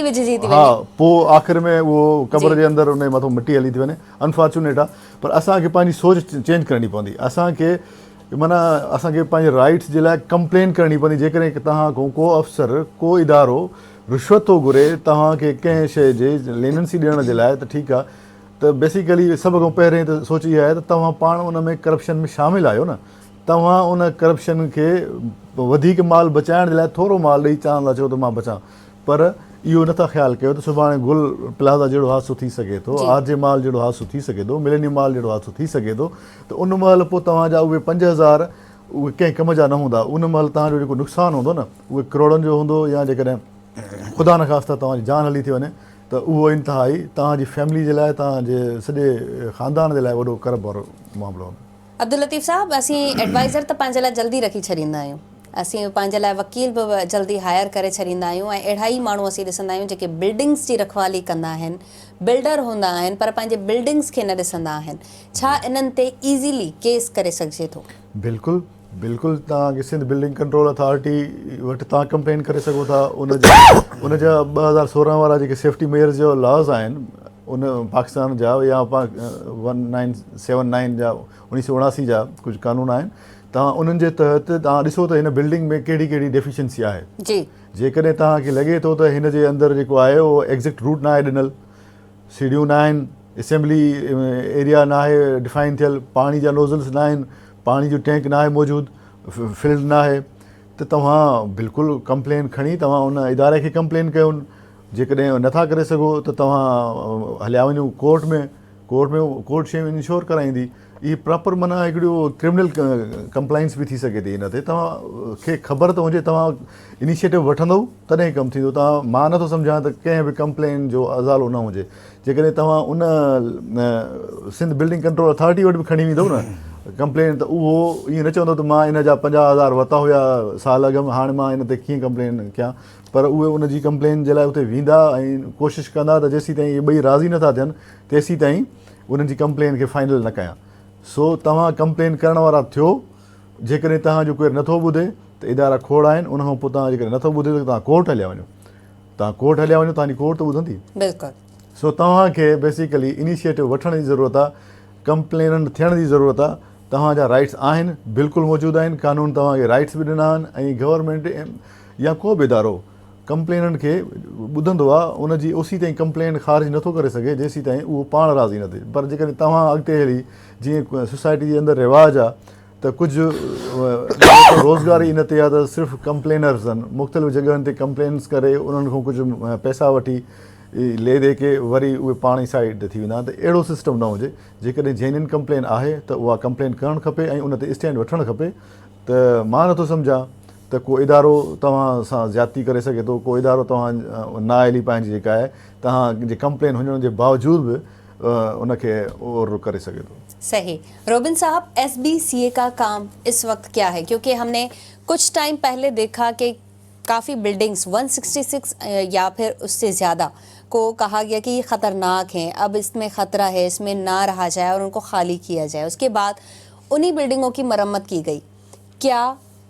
हा पोइ आख़िर में उहो क़बर जे अंदरि उन मथां मिटी हली थी वञे, अनफॉर्चुनेट आहे। पर असांखे पंहिंजी सोच चेंज करणी पवंदी, असांखे माना असांखे पंहिंजे राइट्स जे लाइ कंप्लेन करणी पवंदी। जेकॾहिं तव्हां खां को अफ़सर को इदारो रिश्वत थो घुरे तव्हांखे कंहिं शइ जे लेनेंसी ॾियण जे लाइ, त ठीकु आहे, त बेसिकली सभ खां पहिरें त सोच इहा आहे त तव्हां पाण उन में करप्शन में शामिलु आहियो न। तव्हां उन करप्शन खे वधीक माल बचाइण जे लाइ थोरो माल ॾेई चवंदा चओ त मां बचां, पर इहो नथा ख़्यालु कयो त सुभाणे गुल प्लाज़ा जहिड़ो हादसो थी सघे थो, आरजे माल जहिड़ो हादसो थी सघे थो, मिलेनियम माल जहिड़ो हादसो थी सघे थो। त उन महिल पोइ तव्हांजा उहे 5,000 उहे कंहिं कम जा न हूंदा, उन महिल तव्हांजो जेको नुक़सानु हूंदो न उहे करोड़नि जो हूंदो, या जेकॾहिं ख़ुदा न ख़ास्ता तव्हांजी जान हली थी वञे त उहो इंतिहाई तव्हांजी फैमिली जे लाइ, तव्हांजे सॼे ख़ानदान जे लाइ वॾो करब वारो मामिलो हूंदो। अब्दुल लतीफ़ साहब, असीं एडवाइज़र त पंहिंजे लाइ जल्दी रखी छॾींदा आहियूं, असीं पंहिंजे लाइ वकील बि जल्दी हायर करे छॾींदा आहियूं, ऐं अहिड़ा ई माण्हू असीं ॾिसंदा आहियूं जेके बिल्डिंग्स जी रखवाली कंदा आहिनि, बिल्डर हूंदा आहिनि, पर पंहिंजे बिल्डिंग्स खे न ॾिसंदा आहिनि। छा इन्हनि ते ईज़ीली केस करे सघिजे थो? बिल्कुलु बिल्कुलु, तव्हांखे सिंध बिल्डिंग कंट्रोल अथॉरिटी वटि तव्हां कंप्लेन करे सघो था। उन जा 2016 वारा जेके सेफ्टी मेजर्स जो लॉज़ आहिनि उन पाकिस्तान जा, या 1979 जा 1979 जा कुझु कानून आहिनि, तव्हां उन्हनि जे तहत तव्हां ॾिसो त हिन बिल्डिंग में कहिड़ी कहिड़ी डेफिशिएंसी आहे। जेकॾहिं तव्हांखे लॻे थो त हिन जे अंदरि जेको आहे उहो एग्ज़िट रूट न आहे ॾिनल, सीढ़ियूं न आहिनि, असेंबली एरिया न आहे डिफाइन थियल, पाणी जा नोज़ल्स न आहिनि, पाणी जो टैंक न आहे मौजूदु, फील्ड न आहे, त तव्हां बिल्कुलु कंप्लेन खणी तव्हां उन इदारे खे कंप्लेन कयो। जेकॾहिं नथा करे सघो त तव्हां हलिया वञो कोर्ट में, कोर्ट शइ इंश्योर कराईंदी। इहा प्रॉपर माना हिकिड़ो क्रिमिनल कंप्लाइंस बि थी सघे थी इन ते। तव्हांखे ख़बर त हुजे, तव्हां इनिशिएटिव वठंदव तॾहिं कमु थींदो। तव्हां मां नथो सम्झां त कंहिं बि कंप्लेन जो अज़ालो न हुजे। जेकॾहिं तव्हां उन सिंध बिल्डिंग कंट्रोल अथॉरिटी वटि बि खणी वेंदव न कंप्लेन, त उहो ईअं न चवंदो त मां इन जा 50,000 वरिता हुया साल अॻु में, हाणे मां इन ते कीअं कंप्लेन कयां। पर उहे उन जी कंप्लेन जे लाइ उते वेंदा ऐं कोशिशि कंदा त जेसीं ताईं इहे ॿई राज़ी नथा थियनि तेसीं ताईं उन्हनि जी कंप्लेन खे फाइनल न कयां। सो तव्हां कंप्लेन करण वारा थियो। जेकॾहिं तव्हांजो केरु नथो ॿुधे त इदारा खोड़ आहिनि, उनखां पोइ तव्हां जेकॾहिं नथो ॿुधे त तव्हां कोर्ट हलिया वञो, तव्हांजी कोर्ट त ॿुधंदी। बिल्कुलु। सो तव्हांखे बेसिकली इनिशिएटिव वठण जी ज़रूरत आहे, कंप्लेन थियण जी ज़रूरत आहे। तव्हांजा राइट्स आहिनि, बिल्कुलु मौजूदु आहिनि, कानून तव्हांखे राइट्स बि ॾिना आहिनि, ऐं गवर्नमेंट या को बि इदारो कंप्लेननि खे ॿुधंदो आहे। उनजी ओसी ताईं कंप्लेन ख़ारिज नथो करे सघे जेसीं ताईं उहो पाण राज़ी न थिए। पर जेकॾहिं तव्हां अॻिते हली जीअं सोसाइटी जे अंदरि रिवाजु आहे त कुझु रोज़गारी इन ते आहे त सिर्फ़ु कंप्लेनर्स आहिनि, मुख़्तलिफ़ जॻहियुनि ते कंप्लेन्स करे उन्हनि खां कुझु पैसा वठी ले दे के वरी उहे पाण ई साइड थी वेंदा त अहिड़ो सिस्टम न हुजे। जेकॾहिं जेन्युइन कंप्लेन आहे त उहा कंप्लेन करणु खपे ऐं उन ते स्टैंड वठणु खपे। त मां नथो सम्झां त को इदारो तव्हां सां ज़्यादती करे सघे थो, को इदारो तव्हां नाअहली पंहिंजी जेका आहे तव्हांजी कंप्लेन हुजण जे बावजूद बि उनखे ओवर करे सघे थो। सही। रोबिन साहब, SBCA का काम इस वक्त क्या है? क्योंकि हमने कुछ टाइम पहले देखा कि काफ़ी बिल्डिंग्स 166 या फिर उससे ज़्यादा को कहा गया कि ये ख़तरनाक हैं, अब इसमें ख़तरा है, इसमें ना रहा जाए और उनको खाली किया जाए। उसके बाद उन्हीं बिल्डिंगों की मरम्मत की गई। क्या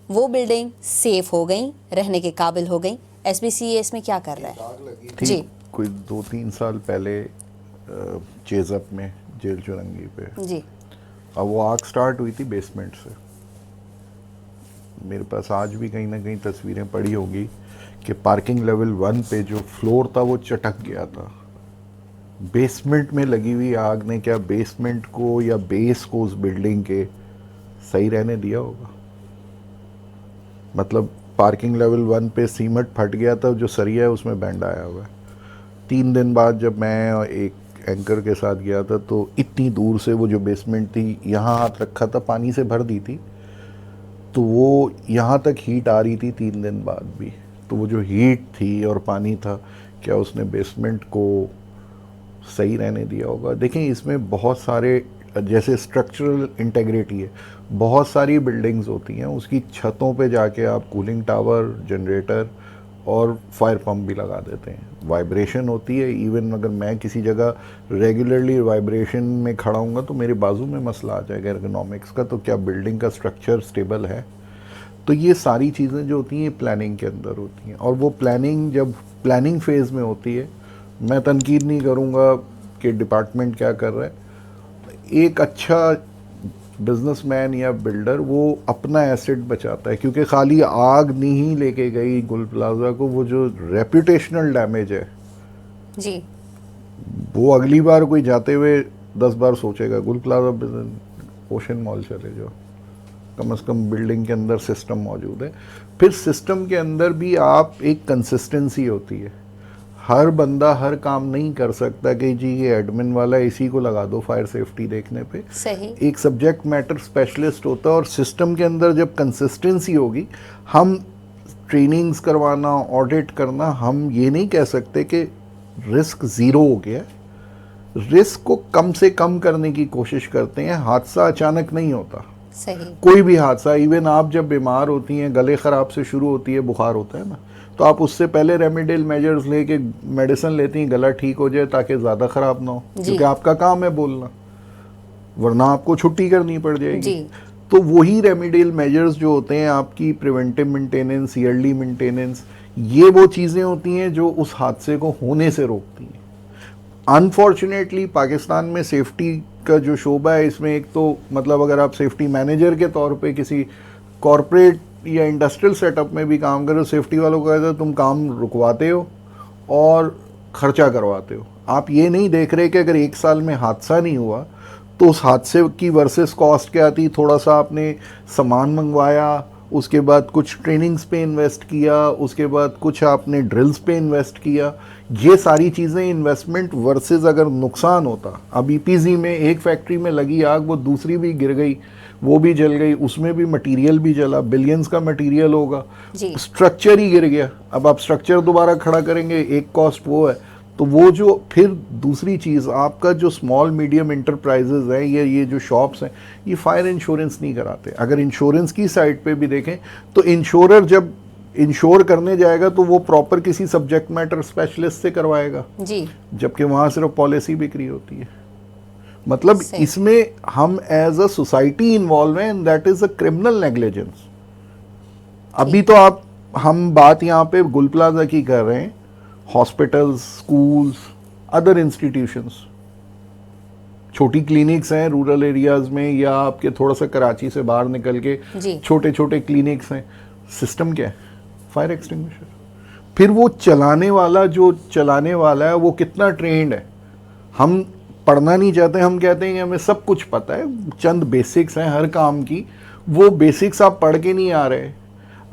वो बिल्डिंग सेफ हो गई, रहने के काबिल हो गई? SBCA इसमें क्या कर रहा है? जी, कोई 2-3 साल पहले चेज़अप में जेल चुरंगी पे जी, अब वो आग स्टार्ट हुई थी बेसमेंट से। मेरे पास आज भी कहीं ना कहीं तस्वीरें पड़ी होंगी कि पार्किंग लेवल 1 पे जो फ्लोर था वो चटक गया था। बेसमेंट में लगी हुई आग ने क्या बेसमेंट को या बेस को उस बिल्डिंग के सही रहने दिया होगा? मतलब पार्किंग लेवल 1 पे सीमेंट फट गया था, जो सरिया है उसमें बैंड आया हुआ है। 3 दिन बाद जब मैं एक एंकर के साथ गया था तो इतनी दूर से वो जो बेसमेंट थी, यहाँ हाथ रखा था पानी से भर दी थी, तो वो यहाँ तक हीट आ रही थी 3 दिन बाद भी। तो वो जो हीट थी और पानी था, क्या उसने बेसमेंट को सही रहने दिया होगा? देखें, इसमें बहुत सारे, जैसे स्ट्रक्चरल इंटेग्रिटी है, बहुत सारी बिल्डिंग्स होती हैं, उसकी छतों पे जाके आप कूलिंग टावर, जनरेटर और फायर पंप भी लगा देते हैं। वाइब्रेशन होती है, इवन अगर मैं किसी जगह रेगुलरली वाइब्रेशन में खड़ा हूँगा तो मेरे बाजू में मसला आ जाएगा एर्गोनॉमिक्स का। तो क्या बिल्डिंग का स्ट्रक्चर स्टेबल है? तो ये सारी चीज़ें जो होती हैं प्लानिंग के अंदर होती हैं, और वो प्लानिंग जब प्लानिंग फेज़ में होती है, मैं तनकीद नहीं करूँगा कि डिपार्टमेंट क्या कर रहा है। एक अच्छा बिजनेसमैन या बिल्डर वो अपना एसेट बचाता है, क्योंकि खाली आग नहीं लेके गई गुल प्लाजा को, वो जो रेपुटेशनल डैमेज है जी, वो अगली बार कोई जाते हुए 10 बार सोचेगा गुल प्लाजा ओशन मॉल चले जाओ, कम से कम बिल्डिंग के अंदर सिस्टम मौजूद है। फिर सिस्टम के अंदर भी आप एक कंसिस्टेंसी होती है। हर बंदा हर काम नहीं कर सकता कि जी ये एडमिन वाला है, इसी को लगा दो फायर सेफ्टी देखने पे। सही। एक सब्जेक्ट मैटर स्पेशलिस्ट होता है, और सिस्टम के अंदर जब कंसिस्टेंसी होगी, हम ट्रेनिंग्स करवाना, ऑडिट करना, हम ये नहीं कह सकते कि रिस्क ज़ीरो हो गया। रिस्क को कम से कम करने की कोशिश करते हैं। हादसा अचानक नहीं होता, सही। कोई भी हादसा, इवन आप जब बीमार होती हैं, गले ख़राब से शुरू होती है, बुखार होता है ना, तो आप उससे पहले रेमेडियल मेजर्स लेके मेडिसिन लेती हैं, गला ठीक हो जाए ताकि ज़्यादा ख़राब ना हो, क्योंकि आपका काम है बोलना, वरना आपको छुट्टी करनी पड़ जाएगी जी। तो वही रेमेडियल मेजर्स जो होते हैं, आपकी प्रिवेंटिव मेंटेनेंस, ईयरली मेंटेनेंस, ये वो चीज़ें होती हैं जो उस हादसे को होने से रोकती हैं। अनफॉर्चुनेटली पाकिस्तान में सेफ्टी का जो शोबा है, इसमें एक तो मतलब अगर आप सेफ्टी मैनेजर के तौर पे किसी कॉरपोरेट या इंडस्ट्रियल सेटअप में भी काम करो, सेफ्टी वालों को कहते हैं तुम काम रुकवाते हो और खर्चा करवाते हो। आप ये नहीं देख रहे कि अगर 1 साल में हादसा नहीं हुआ तो उस हादसे की वर्सेस कॉस्ट क्या आती। थोड़ा सा आपने सामान मंगवाया, उसके बाद कुछ ट्रेनिंग्स पे इन्वेस्ट किया, उसके बाद कुछ आपने ड्रिल्स पे इन्वेस्ट किया, ये सारी चीज़ें इन्वेस्टमेंट वर्सेस अगर नुकसान होता। अब EPZ में एक फैक्ट्री में लगी आग, वो दूसरी भी गिर गई, वो भी जल गई, उसमें भी मटेरियल भी जला, बिलियंस का मटेरियल होगा, स्ट्रक्चर ही गिर गया। अब आप स्ट्रक्चर दोबारा खड़ा करेंगे, एक कॉस्ट वो है। तो वो जो फिर दूसरी चीज़, आपका जो स्मॉल मीडियम इंटरप्राइजेज है, ये जो शॉप्स हैं, ये फायर इंश्योरेंस नहीं कराते। अगर इंश्योरेंस की साइड पे भी देखें तो इंश्योरर जब इंश्योर करने जाएगा तो वो प्रॉपर किसी सब्जेक्ट मैटर स्पेशलिस्ट से करवाएगा जी, जबकि वहाँ सिर्फ पॉलिसी बिक्री होती है। मतलब इसमें हम एज अ सोसाइटी इन्वॉल्व हैं, and that is a criminal negligence. अभी तो हम बात यहाँ पे गुल प्लाजा की कर रहे हैं, हॉस्पिटल्स, स्कूल्स, अदर इंस्टीट्यूशंस, छोटी क्लिनिक्स हैं रूरल एरियाज में, या आपके थोड़ा सा कराची से बाहर निकल के छोटे छोटे क्लिनिक्स हैं। सिस्टम क्या है? Fire extinguisher. फिर वो चलाने वाला है वो कितना ट्रेंड है? हम पढ़ना नहीं चाहते, हम कहते हैं कि हमें सब कुछ पता है, चंद बेसिक्स हैं हर काम की, वो बेसिक्स आप पढ़ के नहीं आ रहे।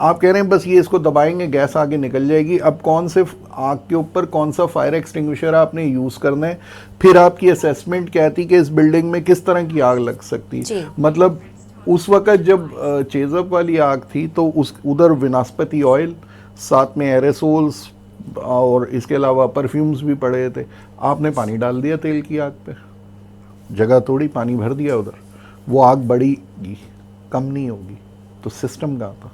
आप कह रहे हैं बस ये इसको दबाएंगे गैस आगे निकल जाएगी। अब कौन से आग के ऊपर कौन सा फायर एक्सटिंग्विशर आपने यूज़ करना है, फिर आपकी असेसमेंट कहती कि इस बिल्डिंग में किस तरह की आग लग सकती जी। है। मतलब उस वक़्त जब चेज़अप वाली आग थी तो उस उधर विनास्पति ऑयल, साथ में एरेसोल्स और इसके अलावा परफ्यूम्स भी पड़े थे। आपने पानी डाल दिया तेल की आग पे, जगह तोड़ी, पानी भर दिया उधर, वो आग बढ़ेगी, कम नहीं होगी। तो सिस्टम कहाँ था?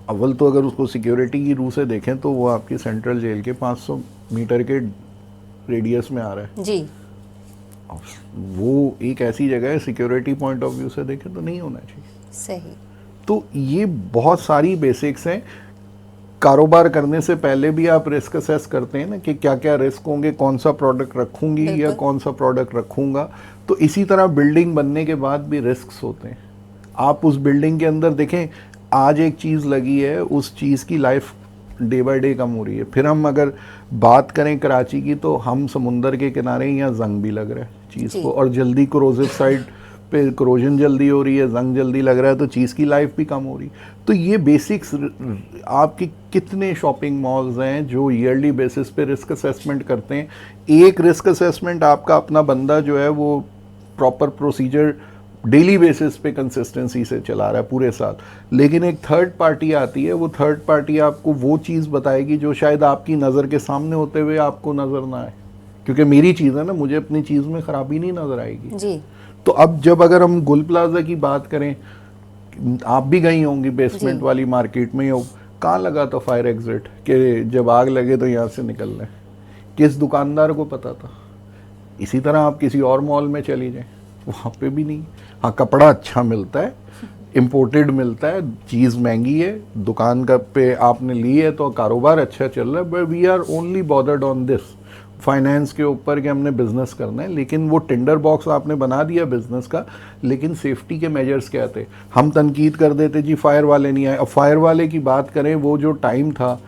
अव्वल तो अगर उसको सिक्योरिटी की रूह से देखें तो वो आपकी सेंट्रल जेल के 500 मीटर के रेडियस में आ रहा है। जी। वो एक ऐसी जगह है, सिक्योरिटी पॉइंट ऑफ व्यू से देखें तो नहीं होना चाहिए। सही। तो ये बहुत सारी बेसिक्स हैं। कारोबार करने से पहले भी आप रिस्क असेस करते हैं ना कि क्या क्या रिस्क होंगे, कौन सा प्रोडक्ट रखूंगी या बिल्कुल। कौन सा प्रोडक्ट रखूंगा। तो इसी तरह बिल्डिंग बनने के बाद भी रिस्क होते हैं। आप उस बिल्डिंग के अंदर देखें, आज एक चीज़ लगी है, उस चीज़ की लाइफ डे बाय डे कम हो रही है। फिर हम अगर बात करें कराची की तो हम समुंदर के किनारे यहाँ जंग भी लग रहा है चीज़ जी। को, और जल्दी क्रोजिव साइड पे क्रोजन जल्दी हो रही है, जंग जल्दी लग रहा है, तो चीज़ की लाइफ भी कम हो रही। तो ये बेसिक्स, आपके कितने शॉपिंग मॉल्स हैं जो ईयरली बेसिस पे रिस्क असेसमेंट करते हैं। एक रिस्क असेसमेंट आपका अपना बंदा जो है वो प्रॉपर प्रोसीजर डेली बेसिस पे कंसिस्टेंसी से चला रहा है पूरे साल, लेकिन एक थर्ड पार्टी आती है, वो थर्ड पार्टी आपको वो चीज़ बताएगी जो शायद आपकी नज़र के सामने होते हुए आपको नज़र ना आए, क्योंकि मेरी चीज़ है ना, मुझे अपनी चीज़ में ख़राबी नहीं नज़र आएगी। जी। तो अब जब अगर हम गुल प्लाजा की बात करें, आप भी गई होंगी बेसमेंट जी। वाली मार्केट में, कहाँ लगा था फायर एग्जिट कि जब आग लगे तो यहाँ से निकलना है? किस दुकानदार को पता था? इसी तरह आप किसी और मॉल में चली जाएं, वहाँ पे भी नहीं। हाँ, कपड़ा अच्छा मिलता है, इम्पोर्टेड मिलता है, चीज़ महंगी है, दुकान का पे आपने ली है तो कारोबार अच्छा चल रहा है, but we are only bothered on this finance के ऊपर कि हमने बिजनेस करना है। लेकिन वो टेंडर बॉक्स आपने बना दिया बिजनेस का, लेकिन सेफ्टी के मेजर्स क्या थे? हम तनकीद कर देते जी फायर वाले नहीं आए। अब फायर वाले की बात करें, वो जो टाइम था,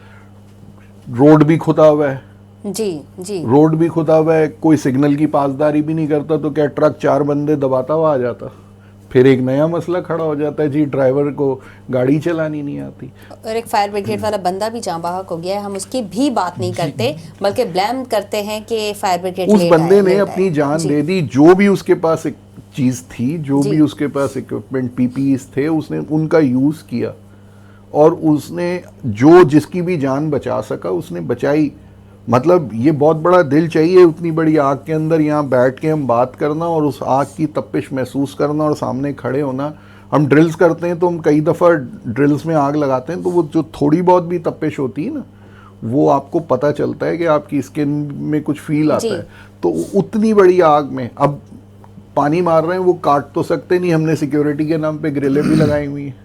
रोड भी खुदा हुआ है, जी। जी। रोड भी खुदा हुआ है, कोई सिग्नल की पासदारी भी नहीं करता, तो क्या ट्रक 4 बंदे दबाता हुआ आ जाता? फिर एक नया मसला खड़ा हो जाता है जी, ड्राइवर को गाड़ी चलानी नहीं आती। और एक फायर ब्रिगेड वाला बंदा भी जाँ बहक हो गया है, हम उसकी भी बात नहीं करते, बल्कि ब्लेम करते हैं कि फायर ब्रिगेड उस बंदे ने अपनी जान दे दी, जो भी उसके पास एक चीज़ थी, जो भी उसके पास इक्विपमेंट पीपीईस थे, उसने उनका यूज़ किया, और उसने जो जिसकी भी जान बचा सका उसने बचाई। मतलब ये बहुत बड़ा दिल चाहिए उतनी बड़ी आग के अंदर यहाँ बैठ के हम बात करना और उस आग की तपिश महसूस करना और सामने खड़े होना। हम ड्रिल्स करते हैं तो हम कई दफ़ा ड्रिल्स में आग लगाते हैं, तो वो जो थोड़ी बहुत भी तपिश होती है ना, वो आपको पता चलता है कि आपकी स्किन में कुछ फील आता है। तो उतनी बड़ी आग में अब पानी मार रहे हैं, वो काट तो सकते नहीं, हमने सिक्योरिटी के नाम पे ग्रिलें भी लगाई हुई हैं।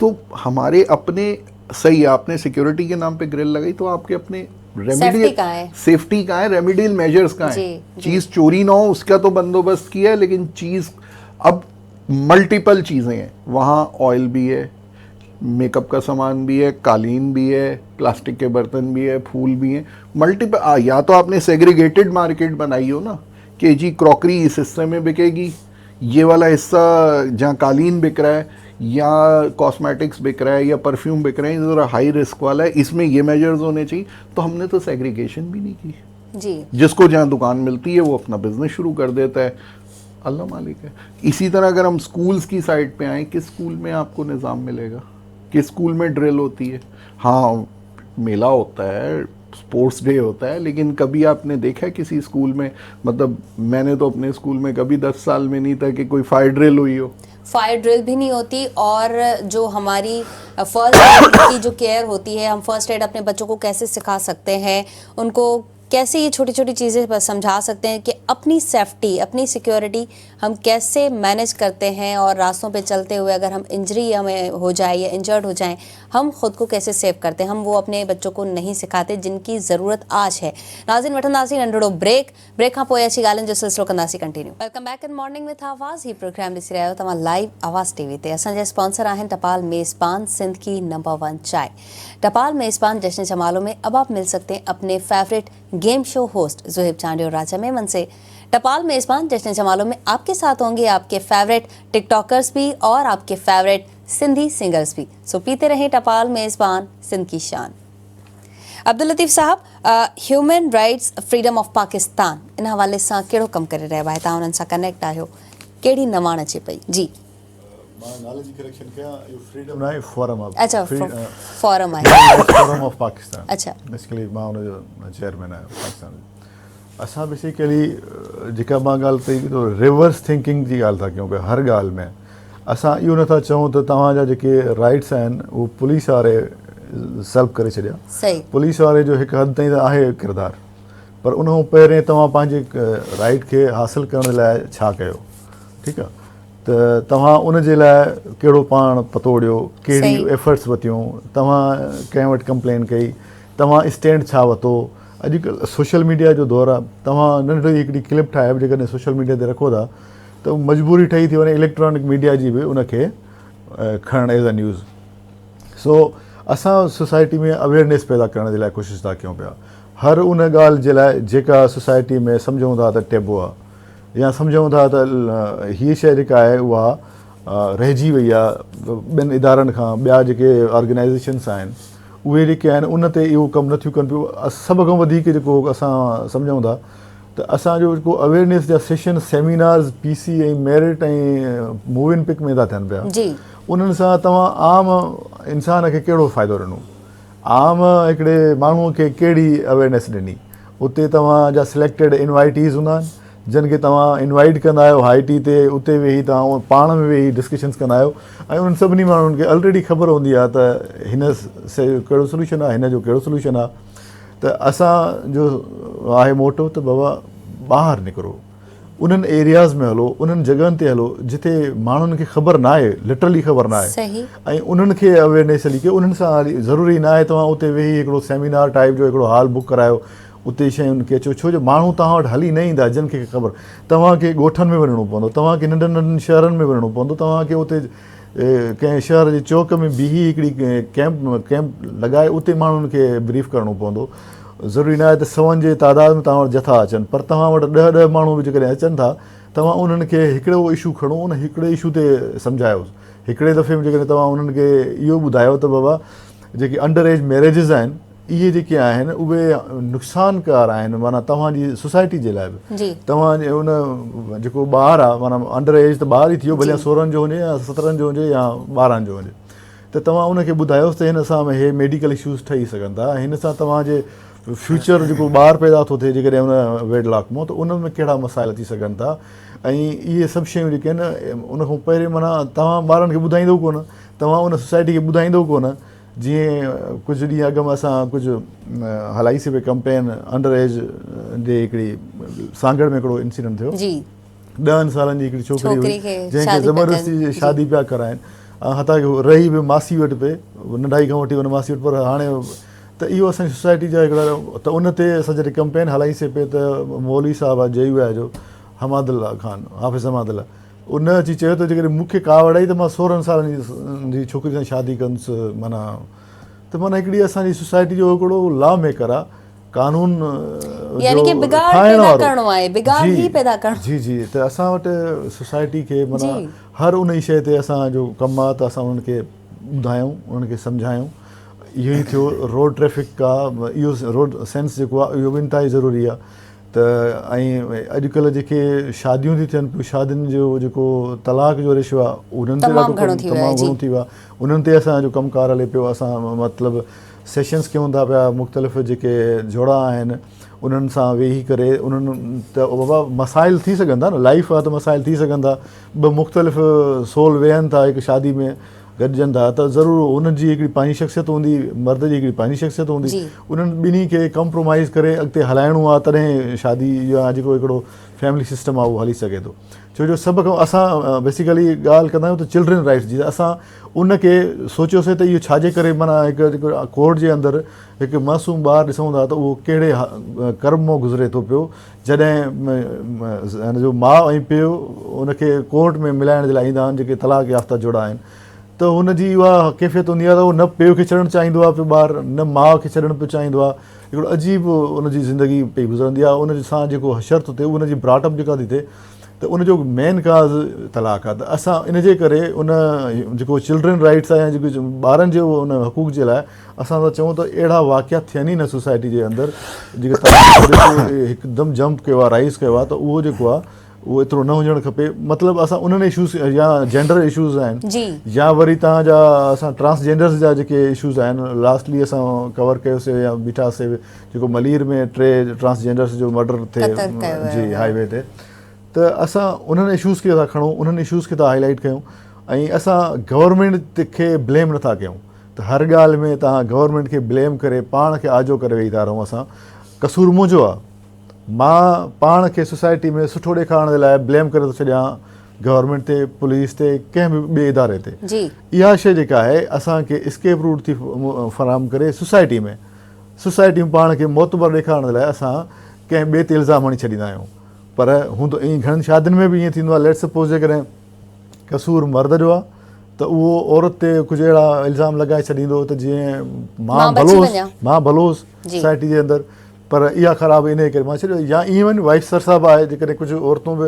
तो हमारे अपने, सही, आपने सिक्योरिटी के नाम पे ग्रिल लगाई, तो आपके अपने सेफ्टी कहाँ है? सेफ्टी कहाँ है? रेमेडियल मेजर्स कहाँ है? चीज़ चोरी ना हो उसका तो बंदोबस्त किया है, लेकिन चीज़, अब मल्टीपल चीज़ें हैं वहाँ, ऑयल भी है, मेकअप का सामान भी है, कालीन भी है, प्लास्टिक के बर्तन भी है, फूल भी हैं, मल्टीपल। या तो आपने सेग्रीगेटेड मार्केट बनाई हो ना कि जी क्रॉकरी इस हिस्से में बिकेगी, ये वाला हिस्सा जहाँ कालीन बिक रहा है या कॉस्मेटिक्स बिक रहा है या परफ्यूम बिक रहे हैं, ज़रा हाई रिस्क वाला है, इसमें ये मेजर्स होने चाहिए। तो हमने तो सेग्रीगेशन भी नहीं की जी। जिसको जहाँ दुकान मिलती है वो अपना बिजनेस शुरू कर देता है, अल्लाह मालिक है। इसी तरह अगर हम स्कूल्स की साइड पे आएँ, किस स्कूल में आपको निज़ाम मिलेगा? किस स्कूल में ड्रिल होती है? हाँ, मेला होता है, स्पोर्ट्स डे होता है, लेकिन कभी आपने देखा है किसी स्कूल में, मतलब मैंने तो अपने स्कूल में कभी 10 साल में नहीं था कि कोई फायर ड्रिल हुई हो। फायर ड्रिल भी नहीं होती, और जो हमारी फर्स्ट एड की जो केयर होती है, हम फर्स्ट एड अपने बच्चों को कैसे सिखा सकते हैं, उनको कैसे ये छोटी छोटी चीज़ें समझा सकते हैं कि अपनी सेफ्टी, अपनी सिक्योरिटी हम कैसे मैनेज करते हैं, और रास्तों पे चलते हुए अगर हम इंजरी हमें हो जाए या इंजर्ड हो जाएं, हम खुद को कैसे सेव करते हैं, हम वो अपने बच्चों को नहीं सिखाते जिनकी ज़रूरत आज है। नाज़रीन वठंदासीं नंढड़ो ब्रेक खां पोइ अची ॻाल्हियुनि जो सिलसिलो कंदासीं continue. Welcome back in morning with आवाज़। ही प्रोग्राम ॾिसी रहिया आहियो तव्हां लाइव आवाज़ टीवी ते। असांजा स्पॉन्सर आहिनि टपाल मेज़बान, सिंध की नंबर 1 चाय। टपाल मेज़बान जश्न जमालों में अब आप मिल सकते हैं अपने favourite game show host Zuhaib Chandi और राजा मेमन से। टपाल मेज़बान जश्न जमालों में आपके साथ होंगे आपके फेवरेट टिकटॉकर्स भी और आपके फेवरेट सिंधी सिंगर्स भी। सो पीते रहे टपाल मेज़बान सिंध की शान। Abdul Latif sahab, human rights freedom of Pakistan इन हवाले सां कहिड़ो कमु करे रहिया आहे? तव्हां उन्हनि सां कनेक्ट आहियो, कहिड़ी नवाण अचे पई? जी मां नाले जी करेक्शन कयां, इहो फ्रीडम नाहे, फोरम आहे। अच्छा, फोरम आहे। Forum of Pakistan. अच्छा, बेसिकली मां हुनजो चेयरमैन आहियां पाकिस्तान जो। असां बेसिकली जेका मां ॻाल्हि कई तो रिवर्स थिंकिंग जी ॻाल्हि था कयूं पिया हर ॻाल्हि में। असां इहो नथा चऊं त तव्हांजा जेके राइट्स आहिनि उहे पुलिस वारे सल्व करे छॾिया। सही। पुलिस वारे जो हिकु हद ताईं त आहे किरदारु, पर उन खां पहिरें तव्हां पंहिंजे राइट खे हासिलु करण लाइ छा कयो, ठीकु आहे? त तव्हां उनजे लाइ कहिड़ो पाण पतोड़ियो, कहिड़ी एफर्ट्स वरितियूं, तव्हां कंहिं वटि कंप्लेन कई, तव्हां स्टैंड छा वरितो। अॼुकल्ह सोशल मीडिया जो दौरु आहे, तव्हां नंढड़ी हिकिड़ी क्लिप ठाहे बि जेकॾहिं सोशल मीडिया ते रखो था त मजबूरी ठही थी वञे इलेक्ट्रॉनिक मीडिया जी बि उनखे खणणु एज़ अ न्यूज़। सो असां सोसाइटी में अवेयरनेस पैदा करण जे लाइ कोशिशि था कयूं पिया, हर उन ॻाल्हि जे लाइ जेका सोसाइटी में सम्झूं था त टेबू आहे, या सम्झूं था त हीअ शइ जेका आहे उहा रहिजी वई आहे ॿियनि इदारनि खां। ॿिया जेके ऑर्गेनाइज़ेशन्स आहिनि उहे जेके आहिनि उन ते इहो कमु नथियूं कनि पियूं। सभ खां वधीक जेको असां सम्झूं था त असांजो जेको अवेयरनेस जा सेशन सेमिनार्स PC ऐं मेरिट ऐं मूव इन पिक में था थियनि पिया। उन्हनि सां तव्हां आम इंसान खे कहिड़ो फ़ाइदो ॾिनो, आम हिकिड़े माण्हूअ खे कहिड़ी अवेयरनेस ॾिनी। उते तव्हांजा सिलेक्टेड इनवाइटीज़ हूंदा आहिनि जिन खे तव्हां इनवाइट कंदा आहियो हाई टी ते, उते वेही तव्हां पाण में वेही डिस्कशन्स कंदा आहियो ऐं उन्हनि सभिनी माण्हुनि खे ऑलरेडी ख़बर हूंदी आहे त हिन से कहिड़ो सोल्यूशन आहे, हिन जो कहिड़ो सोल्यूशन आहे। त असांजो आहे मोटो त बाबा ॿाहिरि निकिरो, उन्हनि एरियाज़ में हलो, उन्हनि जॻहनि ते हलो जिते माण्हुनि खे ख़बर न आहे, लिटरली ख़बर न आहे, ऐं उन्हनि खे अवेयरनेस हली की उन्हनि सां ज़रूरी न आहे तव्हां उते वेही हिकिड़ो सेमिनार टाइप जो हिकिड़ो हॉल बुक करायो, उते शयुनि खे अचो। छो जो माण्हू तव्हां वटि हली न ईंदा जिन खे ख़बर। तव्हांखे ॻोठनि में वञिणो पवंदो, तव्हांखे नंढनि नंढनि शहरनि में वञिणो पवंदो, तव्हांखे उते कंहिं शहर जे चौक में बीही हिकिड़ी कैंप लॻाए उते माण्हुनि खे ब्रीफ करिणो पवंदो। ज़रूरी न आहे त 100 जे तादाद में तव्हां वटि जथा अचनि, पर तव्हां वटि 10 माण्हू बि जेकॾहिं अचनि था तव्हां उन्हनि खे हिकिड़ो इशू खणो, उन हिकिड़े इशू ते सम्झायोसि। हिकिड़े दफ़े में जेकॾहिं तव्हां उन्हनि खे इहो ॿुधायो त बाबा जेके अंडर एज मैरिजिस आहिनि इहे जेके आहिनि उहे नुक़सानकार आहिनि, माना तव्हांजी सोसाइटी जे लाइ बि। तव्हांजे उन जेको ॿारु आहे, माना अंडर एज त ॿारु ई थियो, भले 16 जो हुजे या 17 जो हुजे या 12 जो हुजे, त तव्हां उनखे ॿुधायोसि त हिन सां हे मेडिकल इशूज़ ठही सघनि था, हिन सां तव्हांजे फ्यूचर जेको ॿारु पैदा थो थिए जेकॾहिं उन वेडलॉक मां, त उन में कहिड़ा मसाइल अची सघनि था। ऐं इहे सभु शयूं जेके आहिनि उन खां पहिरियों माना तव्हां ॿारनि खे ॿुधाईंदो कोन, तव्हां उन सोसाइटी खे ॿुधाईंदो कोन। जीअं कुझु ॾींहं अॻु में असां कुझु हलाईसीं पई कंपेन अंडर एज जे हिकिड़ी सांगड़ में हिकिड़ो इंसिडेंट थियो। 10 सालनि जी हिकिड़ी छोकिरी हुई जंहिंखे ज़बरदस्ती शादी पिया कराइनि, हथा रही बि मासी वटि पे, नंढाई खां वठी हुन मासी वटि, पर हाणे त इहो असांजी सोसाइटी जा हिकिड़ा त उन ते असां जॾहिं कंपेन हलाईसीं पिए त मौलवी साहिबु आहे JUI जो हमादुल्ला ख़ान, हाफ़िज़ हमादुल्ला, उन अची चयो त जेकॾहिं मूंखे का वड़ाई त मां 16 सालनि जी छोकिरी सां शादी कंदुसि। माना हिकिड़ी असांजी सोसाइटी जो हिकिड़ो लॉ मेकर आहे, कानून जी जी। त असां वटि सोसाइटी खे माना हर उन ई शइ ते असांजो कमु आहे त असां उन्हनि खे ॿुधायूं, उन्हनि खे सम्झायूं। इहो ई थियो रोड ट्रैफिक आहे, इहो रोड सेंस जेको आहे इहो बि इंतिहाई ज़रूरी आहे। त ऐं अॼुकल्ह जेके शादियूं थी थियनि पियूं, शादियुनि जो जेको तलाक जो रेशो आहे उन्हनि ते तमामु घणो थी वियो आहे, उन्हनि ते असांजो कमकार हले पियो। असां मतिलबु सेशन्स कयूं था पिया, मुख़्तलिफ़ जेके जोड़ा आहिनि उन्हनि सां वेही करे उन्हनि त बाबा मसाइल थी सघनि था न, लाइफ आहे त मसाइल थी सघनि था। ॿ मुख़्तलिफ़ सोल वेहनि था हिकु शादी में, गॾिजनि था, त ज़रूरु उन्हनि जी हिकिड़ी पंहिंजी शख़्सियत हूंदी, मर्द जी हिकिड़ी पंहिंजी शख़्सियत हूंदी, उन्हनि ॿिन्ही खे कंप्रोमाइज़ करे अॻिते हलाइणो आहे, तॾहिं शादी या जेको हिकिड़ो फैमिली सिस्टम आहे उहो हली सघे थो। छो जो सभ खां असां बेसिकली ॻाल्हि कंदा आहियूं त चिल्ड्रन राइट्स जी, असां उनखे सोचियोसीं त इहो छाजे करे माना हिकु कोर्ट जे अंदरि हिकु मासूम ॿारु ॾिसूं था त उहो कहिड़े कर्म मां गुज़रे थो पियो, जॾहिं हिनजो माउ ऐं पीउ उनखे कोर्ट में मिलाइण जे लाइ ईंदा आहिनि, जेके तलाक याफ़्ता जोड़ा आहिनि, त हुनजी उहा कैफ़ियत हूंदी आहे त उहो न पीउ खे छॾणु चाहींदो आहे पियो ॿारु, न माउ खे छॾणु पियो चाहींदो आहे। हिकिड़ो अजीब उनजी ज़िंदगी पई गुज़रंदी आहे, उन सां जेको शर्त थिए उनजी ब्राटअप जेका थी थिए त उनजो मेन काज़ तलाक आहे। त असां इन जे करे उन जेको चिल्ड्रन राइट्स आहे या जेको ॿारनि जो उन हक़ूक़ जे लाइ असां था चऊं त अहिड़ा वाक़िया थियनि ई न सोसाइटी जे अंदरि जेके हिकदमि जंप कयो आहे, राइज़ कयो आहे, त उहो जेको आहे उहो एतिरो न हुजणु खपे। मतिलबु असां उन्हनि इशूज़ या जेंडर इशूज़ आहिनि या वरी तव्हांजा असां ट्रांसजेंडर्स जा जेके इशूज़ आहिनि लास्टली असां कवर कयोसीं या बीठासीं जेको मलीर में 3 ट्रांसजेंडर्स जो मर्डर थिए जी हाईवे ते। त असां उन्हनि इशूज़ खे था खणूं, उन्हनि इशूज़ खे था हाईलाइट कयूं ऐं असां गवर्नमेंट खे ब्लेम नथा कयूं। त हर ॻाल्हि में तव्हां गवर्नमेंट खे ब्लेम करे पाण खे आजो करे वेही था रहूं। असां कसूर मुंहिंजो आहे, मां पाण खे सोसाइटी में सुठो ॾेखारण जे लाइ ब्लेम करे थो छॾियां गवर्नमेंट ते, पुलिस ते, कंहिं बि ॿिए इदारे ते। इहा शइ जेका आहे असांखे स्केप रूट थी फराहम करे सोसाइटी में पाण खे मोतबर ॾेखारण जे लाइ असां कंहिं ॿिए ते इल्ज़ाम हणी छॾींदा आहियूं। पर हूंदो ईअं घणनि शादियुनि में बि ईअं थींदो आहे, लेट सपोज़ जेकॾहिं कसूर मर्द जो आहे त उहो औरत ते कुझु अहिड़ा इल्ज़ाम लॻाए छॾींदो त जीअं मां भलोस सोसाइटी जे अंदरि। पर इहा ख़राबु इन करे मां छॾियो। या इवन वाइस सरसा बि आहे, जेकॾहिं कुझु औरतूं बि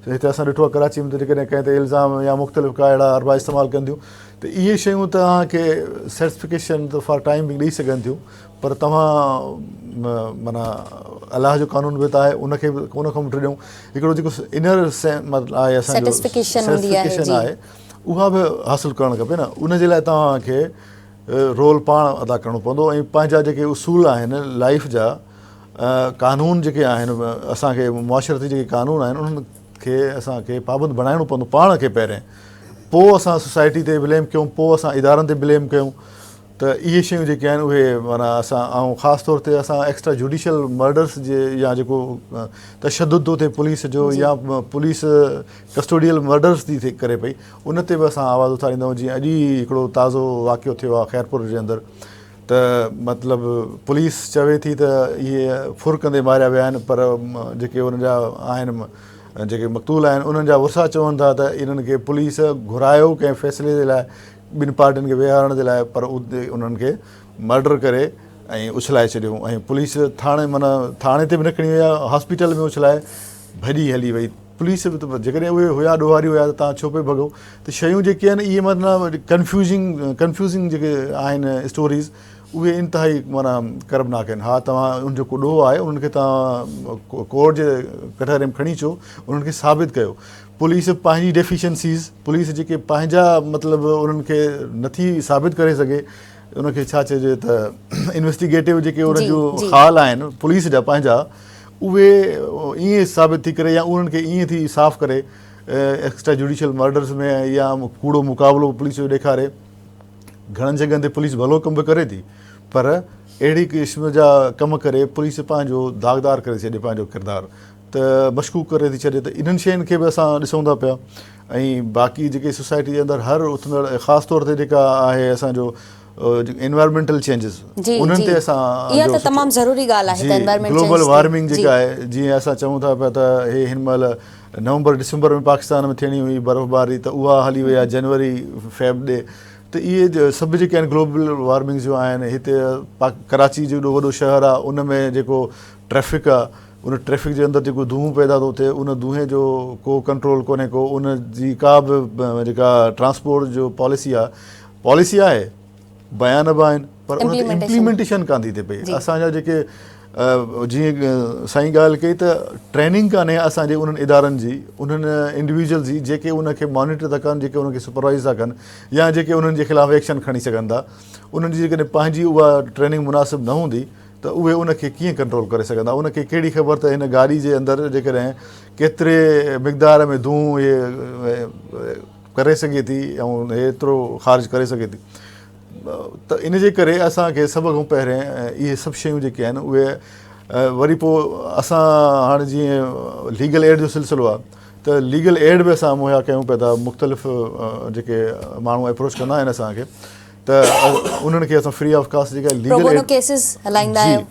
हिते असां ॾिठो आहे कराची में त जेकॾहिं कंहिं ते इल्ज़ाम या मुख़्तलिफ़ का अहिड़ा अरबा इस्तेमालु कंदियूं त इहे शयूं तव्हांखे सर्टिफिकेशन त फॉर टाइम बि ॾेई सघनि थियूं, पर तव्हां माना अलाह जो कानून बि त आहे, उनखे बि उन खां बि ॾियूं। हिकिड़ो जेको इनर आहे असांजो सर्टिफिकेशन आहे उहा बि हासिलु करणु खपे न। उनजे लाइ तव्हांखे रोल पाण अदा करिणो पवंदो ऐं पंहिंजा जेके उसूल आहिनि लाइफ जा, कानून जेके आहिनि असांखे मुआशरती जेके कानून आहिनि उन्हनि खे असांखे पाबंद बणाइणो पवंदो पाण खे पहिरें, पोइ असां सोसाइटी ते ब्लेम कयूं, पोइ असां इदारनि ते ब्लेम कयूं। त इहे शयूं जेके आहिनि उहे माना असां ऐं ख़ासि तौर ते असां एक्स्ट्रा जुडिशल मर्डर्स जे या जेको तशदुद थो थिए पुलिस जो या पुलिस कस्टोडियल मर्डर्स थी थिए करे पई, उन ते बि असां आवाज़ उथारींदा आहियूं। जीअं अॼु ई हिकिड़ो ताज़ो वाक़ियो थियो आहे खैरपुर जे अंदरि, त मतिलबु पुलिस चवे थी त इहे फुर कंदे मारिया विया आहिनि, पर जेके उन्हनि जा आहिनि जेके मक़तूल आहिनि उन्हनि जा वुरसा चवनि था त इन्हनि खे पुलिस घुरायो कंहिं फ़ैसिले जे लाइ, ॿिनि पार्टियुनि खे वेहारण जे लाइ, पर उते उन्हनि खे मर्डर करे ऐं उछलाए छॾियूं। ऐं पुलिस थाणे ते बि न खणी वई आहे, हॉस्पिटल में उछलाए भॼी हली वई। पुलिस बि त जेकॾहिं उहे हुया ॾोहारी हुया त तव्हां छो पिए भॻो। त शयूं जेके आहिनि इहे मतिलबु कंफ्यूज़िंग जेके आहिनि स्टोरीज़ उहे इंतिहाई माना कर्बनाक आहिनि। हा, तव्हां उनजो को ॾोह आहे उन्हनि खे तव्हां कोर्ट जे कटहरे में खणी अचो, उन्हनि खे साबित कयो। पुलिस पंहिंजी डेफिशिएंसीज़, पुलिस जेके पंहिंजा मतिलबु उन्हनि खे नथी साबित करे सघे, उनखे छा चइजे त इन्वेस्टिगेटिव जेके उन्हनि जो ख़ाल आहिनि पुलिस जा पंहिंजा, उहे ईअं साबित थी करे या उन्हनि खे ईअं थी साफ़ करे एक्स्ट्रा जुडिशल मर्डर्स में या कूड़ो मुक़ाबिलो पुलिस जो ॾेखारे। घणनि जॻहनि ते पुलिस भलो कमु बि करे थी, पर अहिड़ी क़िस्म जा कम करे पुलिस पंहिंजो दाग़दार करे छॾे पंहिंजो किरदारु, त मशकूक करे थी छॾे। त इन्हनि शयुनि खे बि असां ॾिसूं था पिया। ऐं बाक़ी जेके सोसाइटी जे अंदरि हर उथंदड़ ख़ासि तौर ते जेका आहे असांजो एनवायरमेंटल चेंजिस, उन्हनि ते असां तमामु ज़रूरी ॻाल्हि आहे। ग्लोबल वार्मिंग जेका आहे, जीअं असां चऊं था पिया त हे हिन महिल नवंबर डिसंबर में पाकिस्तान में थियणी हुई बर्फ़बारी, त उहा हली वई आहे जनवरी फेब ॾे। त इहे सभु जेके आहिनि ग्लोबल वार्मिंग जो आहिनि। हिते कराची जो एॾो वॾो शहरु आहे, उन में जेको ट्रैफ़िक आहे, उन ट्रैफ़िक जे अंदरि जेको धुओं पैदा थो थिए, उन धुएं जो को कंट्रोल कोन्हे को, उन जी का बि जेका ट्रांसपोर्ट जो पॉलिसी आहे, बयान बि आहिनि, पर उन ते इम्प्लीमेंटेशन कान थी थिए पई। असांजा जेके जीअं साईं ॻाल्हि कई त ट्रेनिंग कान्हे असांजे उन्हनि इदारनि जी, उन्हनि इंडिविजुअल जी जेके उनखे मॉनिटर था कनि, जेके उनखे सुपरवाइज़ था कनि, या जेके उन्हनि जे ख़िलाफ़ु एक्शन खणी सघनि था। उन्हनि जी जेकॾहिं पंहिंजी उहा ट्रेनिंग मुनासिबु न हूंदी त उहे उनखे कीअं कंट्रोल करे सघंदा। उनखे कहिड़ी ख़बर त हिन गाॾी जे अंदरि जेकॾहिं केतिरे मिक़दार में धुओं इहे करे सघे थी ऐं एतिरो ख़ारिज करे सघे थी। त इन जे करे असांखे सभ खां पहिरियों इहे सभु शयूं जेके आहिनि उहे वरी पोइ असां हाणे जीअं लीगल एड जो सिलसिलो आहे, त लीगल एड बि असां मुहैया कयूं पिया था। मुख़्तलिफ़ जेके माण्हू अप्रोच कंदा आहिनि असांखे, त उन्हनि खे असां फ्री ऑफ कास्ट जेका लीगल एड केसिस हलाईंदा आहियूं,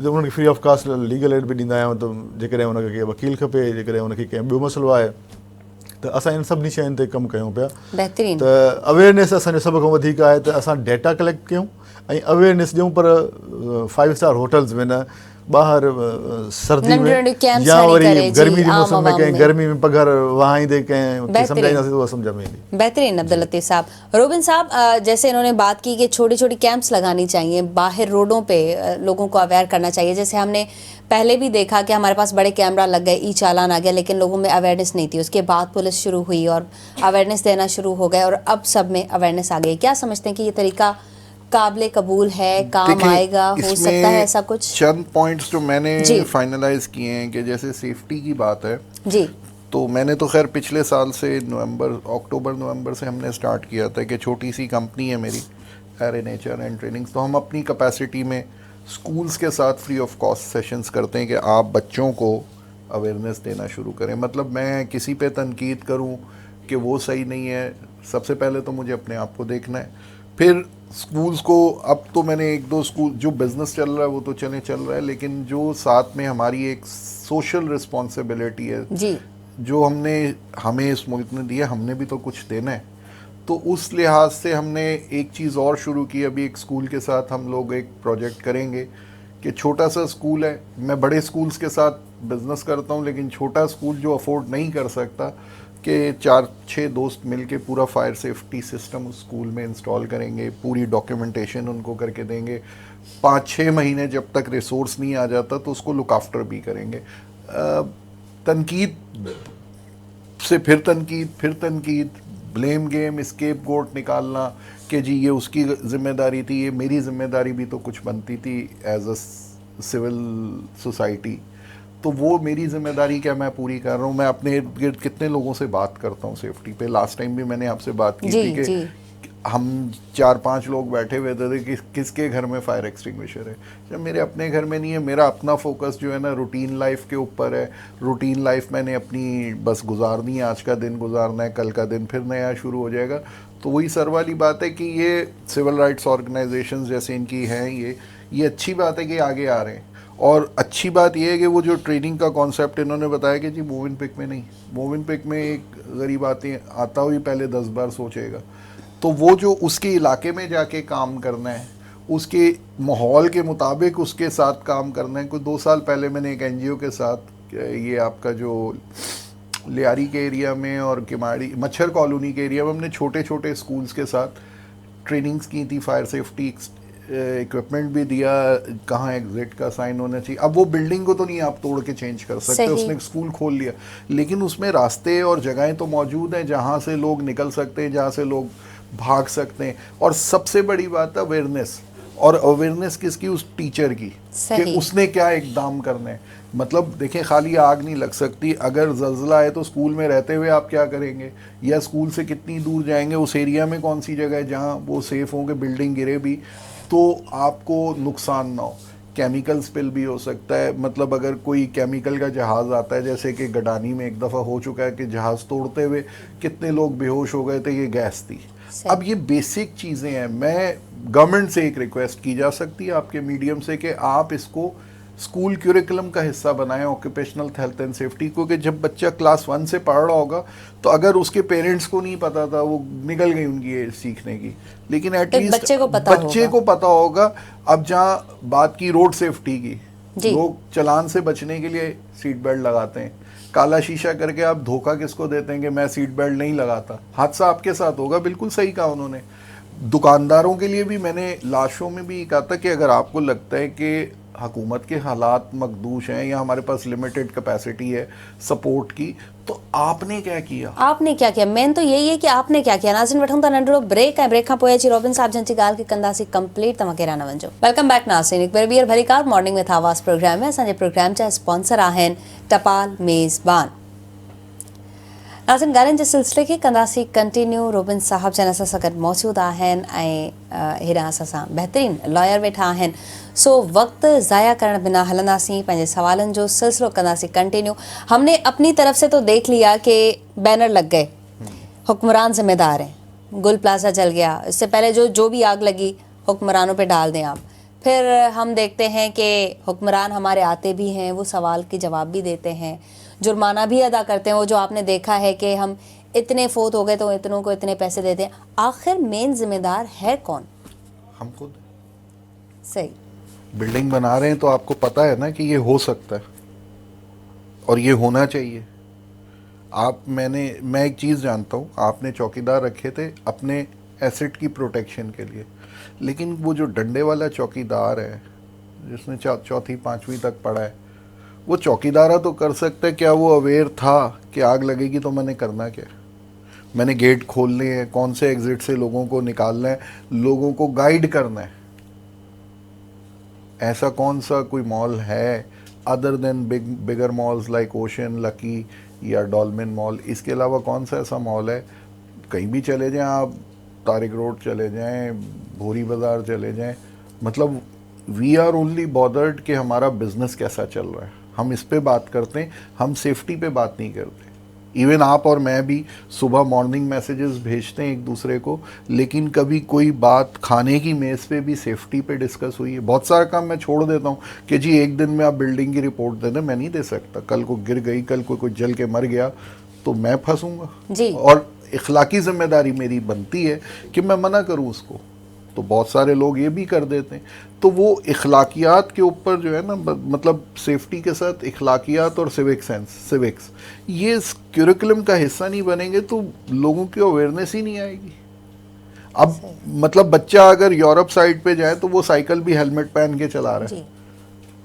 उन्हनि खे free of cost legal aid बि ॾींदा आहियूं। त जेकॾहिं उनखे वकील खपे, जेकॾहिं उनखे कंहिं ॿियो मसइलो आहे, त असां इन सभिनी शयुनि ते कमु कयूं पिया। त अवेयरनेस असांजो सभ खां वधीक आहे त असां डेटा कलेक्ट कयूं ऐं अवेयरनेस ॾियूं, पर 5 स्टार होटल्स में न, बाहर सर्दी नंढियूं में नंढियूं कैंप्स या हणी वरी करे, जी, गर्मी जे आम मौसम में आवाम कंहिं में। गर्मी में पघार वहाँ ईंदे कंहिं खे बेहतरीन। सम्झाईंदासीं तो उहा सम्झ में ईंदी। बेहतरीन अब्दुल लतीफ़ साहब। रोबिन साहब, जैसे इन्होंने बात की कि छोटी छोटी कैंप्स लगानी चाहिए बाहर रोडों पे, लोगों को अवेयर करना चाहिए। जैसे हमने पहले भी देखा कि हमारे पास बड़े कैमरा लग गए, ई चालान आ गया, लेकिन लोगों में अवेयरनेस नहीं थी। उसके बाद पुलिस शुरू हुई और अवेयरनेस देना शुरू हो गए और अब सब में अवेयरनेस आ गई। क्या समझते हैं कि ये तरीका काबिल कबूल है, काम देखिए, आएगा, हो सकता है ऐसा कुछ? चंद पॉइंट्स जो मैंने जी। फाइनलाइज किए हैं कि जैसे सेफ्टी की बात है, जी तो मैंने तो खैर पिछले साल से अक्टूबर नवंबर से हमने स्टार्ट किया था कि छोटी सी कंपनी है मेरी, एरे नेचर एंड ट्रेनिंग्स, तो हम अपनी कैपेसिटी में स्कूल्स के साथ फ्री ऑफ कॉस्ट सेशंस करते हैं कि आप बच्चों को अवेयरनेस देना शुरू करें। मतलब मैं किसी पे तनकीद करूं कि वो सही नहीं है, सबसे पहले तो मुझे अपने आप को देखना है, फिर स्कूल्स को। अब तो मैंने एक दो स्कूल, जो बिज़नेस चल रहा है वो तो चल रहा है, लेकिन जो साथ में हमारी एक सोशल रिस्पॉन्सिबिलिटी है जी जो हमें इस मुल्क ने दिया, हमने भी तो कुछ देना है। तो उस लिहाज से हमने एक चीज़ और शुरू की। अभी एक स्कूल के साथ हम लोग एक प्रोजेक्ट करेंगे कि छोटा सा स्कूल है, मैं बड़े स्कूल्स के साथ बिज़नेस करता हूँ, लेकिन छोटा स्कूल जो अफोर्ड नहीं कर सकता, कि 4-6 दोस्त मिलके पूरा फायर सेफ्टी सिस्टम उस स्कूल में इंस्टॉल करेंगे, पूरी डॉक्यूमेंटेशन उनको करके देंगे। 5-6 महीने जब तक रिसोर्स नहीं आ जाता तो उसको लुक आफ्टर भी करेंगे। तनकीद से फिर तनकीद, ब्लेम गेम, स्केप गोट निकालना कि जी ये उसकी जिम्मेदारी थी, ये मेरी जिम्मेदारी भी तो कुछ बनती थी एज अ सिविल सोसाइटी। तो वो मेरी जिम्मेदारी क्या मैं पूरी कर रहा हूँ। मैं अपने इर्द गिर्द कितने लोगों से बात करता हूँ सेफ्टी पे। लास्ट टाइम भी मैंने आपसे बात की थी कि हम 4-5 लोग बैठे हुए थे कि किसके घर में फायर एक्सटिंग्विशर है। जब मेरे अपने घर में नहीं है, मेरा अपना फोकस जो है ना रूटीन लाइफ के ऊपर है। रूटीन लाइफ मैंने अपनी बस गुजारनी है, आज का दिन गुजारना है, कल का दिन फिर नया शुरू हो जाएगा। तो वही सर वाली बात है कि ये सिविल राइट्स ऑर्गेनाइजेशंस जैसे इनकी हैं, ये अच्छी बात है कि आगे आ रहे हैं। और अच्छी बात यह है कि वो जो ट्रेनिंग का कॉन्सेप्ट इन्होंने बताया कि जी मूव इन पिक में नहीं, मूव इन पिक में एक गरीब आता हुई पहले 10 बार सोचेगा। तो वो जो उसके इलाके में जाके काम करना है, उसके माहौल के मुताबिक उसके साथ काम करना है। कुछ 2 साल पहले मैंने एक एनजीओ के साथ, ये आपका जो लियारी के एरिया में और किमाड़ी मच्छर कॉलोनी के एरिया में, हमने छोटे छोटे स्कूल्स के साथ ट्रेनिंग्स की थी। फायर सेफ्टी इक्विपमेंट भी दिया, कहाँ एग्जिट का साइन होना चाहिए। अब वो बिल्डिंग को तो नहीं आप तोड़ के चेंज कर सकते, उसने स्कूल खोल लिया, लेकिन उसमें रास्ते और जगहें तो मौजूद हैं जहाँ से लोग निकल सकते हैं, जहाँ से लोग भाग सकते हैं। और सबसे बड़ी बात है अवेयरनेस, और अवेयरनेस किसकी? उस टीचर की कि उसने क्या इकदाम करने हैं। मतलब देखें, खाली आग नहीं लग सकती। अगर जल्जला है तो स्कूल में रहते हुए आप क्या करेंगे, या स्कूल से कितनी दूर जाएंगे, उस एरिया में कौन सी जगह है जहाँ वो सेफ होंगे, बिल्डिंग गिरे भी तो आपको नुकसान ना हो। केमिकल स्पिल भी हो सकता है। मतलब अगर कोई केमिकल का जहाज़ आता है, जैसे कि गडानी में एक दफ़ा हो चुका है कि जहाज़ तोड़ते हुए कितने लोग बेहोश हो गए थे, ये गैस थी। अब ये बेसिक चीज़ें हैं। मैं गवर्नमेंट से एक रिक्वेस्ट की जा सकती है आपके मीडियम से कि आप इसको स्कूल क्यूरिकुलम का हिस्सा बनाएं, ऑक्यूपेशनल हेल्थ एंड सेफ्टी को। कि जब बच्चा क्लास 1 से पढ़ रहा होगा तो अगर उसके पेरेंट्स को नहीं पता था, वो निकल गई उनकी एज सीखने की, लेकिन एटलीस्ट बच्चे को पता होगा। अब जहाँ बात की रोड सेफ्टी की, लोग चलान से बचने के लिए सीट बेल्ट लगाते हैं, काला शीशा करके आप धोखा किसको देते हैं कि मैं सीट बेल्ट नहीं लगाता, हादसा आपके साथ होगा। बिल्कुल सही कहा उन्होंने। दुकानदारों के लिए भी मैंने लाशों में भी कहा था कि अगर आपको लगता है कि हुकूमत के हालात मखदूश हैं या हमारे पास लिमिटेड कैपेसिटी है सपोर्ट की, तो आपने क्या किया? मेन तो यही है कि आपने क्या किया। नाज़रीन, वठूं था नंढड़ो ब्रेक ऐं ब्रेक खां पोइ अची रॉबिन साहब जंहिंजी ॻाल्हि खे कंदासीं कंप्लीट। तव्हां कहिड़ा न वञो। वेलकम बैक नाज़रीन, हिकु भेरो ॿीहर भली कार मॉर्निंग विथ आवाज़ प्रोग्राम में। असांजे प्रोग्राम जा स्पॉन्सर आहिनि टपाल मेज़बान। नाज़रीन, ॻाल्हियुनि जे सिलसिले खे कंदासीं कंटिन्यू। रोबिन साहब जन असां सां गॾु मौजूदु आहिनि ऐं हेॾां असां सां बहितरीनु लॉयर वेठा आहिनि। सो वक्त ज़ाया करण बिना हलंदासीं, पंहिंजे सवालनि जो सिलसिलो कंदासीं कंटिन्यू। हमने अपनी तरफ से तो देख लिया कि बैनर लग गए, हुक्मरान जिम्मेदार हैं, गुल प्लाजा जल गया, इससे पहले जो भी आग लगी हुक्मरानों पे डाल दें आप। फिर हम देखते हैं कि हुक्मरान हमारे आते भी हैं, वो सवाल के जवाब भी देते हैं, जुर्माना भी अदा करते हैं। वो जो आपने देखा है कि हम इतने फोत हो गए तो इतनों को इतने पैसे देते हैं। आखिर मेन जिम्मेदार है कौन? हम खुद। सही। बिल्डिंग बना रहे हैं तो आपको पता है ना कि ये हो सकता है और ये होना चाहिए। मैं एक चीज़ जानता हूँ, आपने चौकीदार रखे थे अपने एसेट की प्रोटेक्शन के लिए, लेकिन वो जो डंडे वाला चौकीदार है जिसने चौथी पांचवी तक पढ़ा है, वो चौकीदारा तो कर सकता है। क्या वो अवेयर था कि आग लगेगी तो मैंने करना क्या? मैंने गेट खोलने हैं, कौन से एग्जिट से लोगों को निकालना है, लोगों को गाइड करना है। ऐसा कौन सा कोई मॉल है अदर देन बिगर मॉल्स लाइक ओशन, लकी या डॉल्मेन मॉल? इसके अलावा कौन सा ऐसा मॉल है? कहीं भी चले जाएं आप, तारिक रोड चले जाएं, भूरी बाज़ार चले जाएं, मतलब वी आर ओनली बॉदर्ड कि हमारा बिजनेस कैसा चल रहा है, हम इस पे बात करते हैं, हम सेफ्टी पे बात नहीं करते। इवन आप और मैं भी सुबह मॉर्निंग मैसेजेस भेजते हैं एक दूसरे को, लेकिन कभी कोई बात खाने की मेज़ पे भी सेफ्टी पे डिस्कस हुई है? बहुत सारा काम मैं छोड़ देता हूँ कि जी एक दिन में आप बिल्डिंग की रिपोर्ट दे दें, मैं नहीं दे सकता। कल को गिर गई, कल को कोई जल के मर गया तो मैं फंसूंगा जी। और इखलाकी जिम्मेदारी मेरी बनती है कि मैं मना करूँ उसको। तो बहुत सारे लोग ये भी कर देते हैं। तो वो इखलाकियात के ऊपर जो है ना, मतलब सेफ्टी के साथ इखलाकियात और सिविक्स ये करिकुलम का हिस्सा नहीं बनेंगे तो लोगों की अवेयरनेस ही नहीं आएगी। अब मतलब बच्चा अगर यूरोप साइड पे जाए तो वो साइकिल भी हेलमेट पहन के चला रहा है,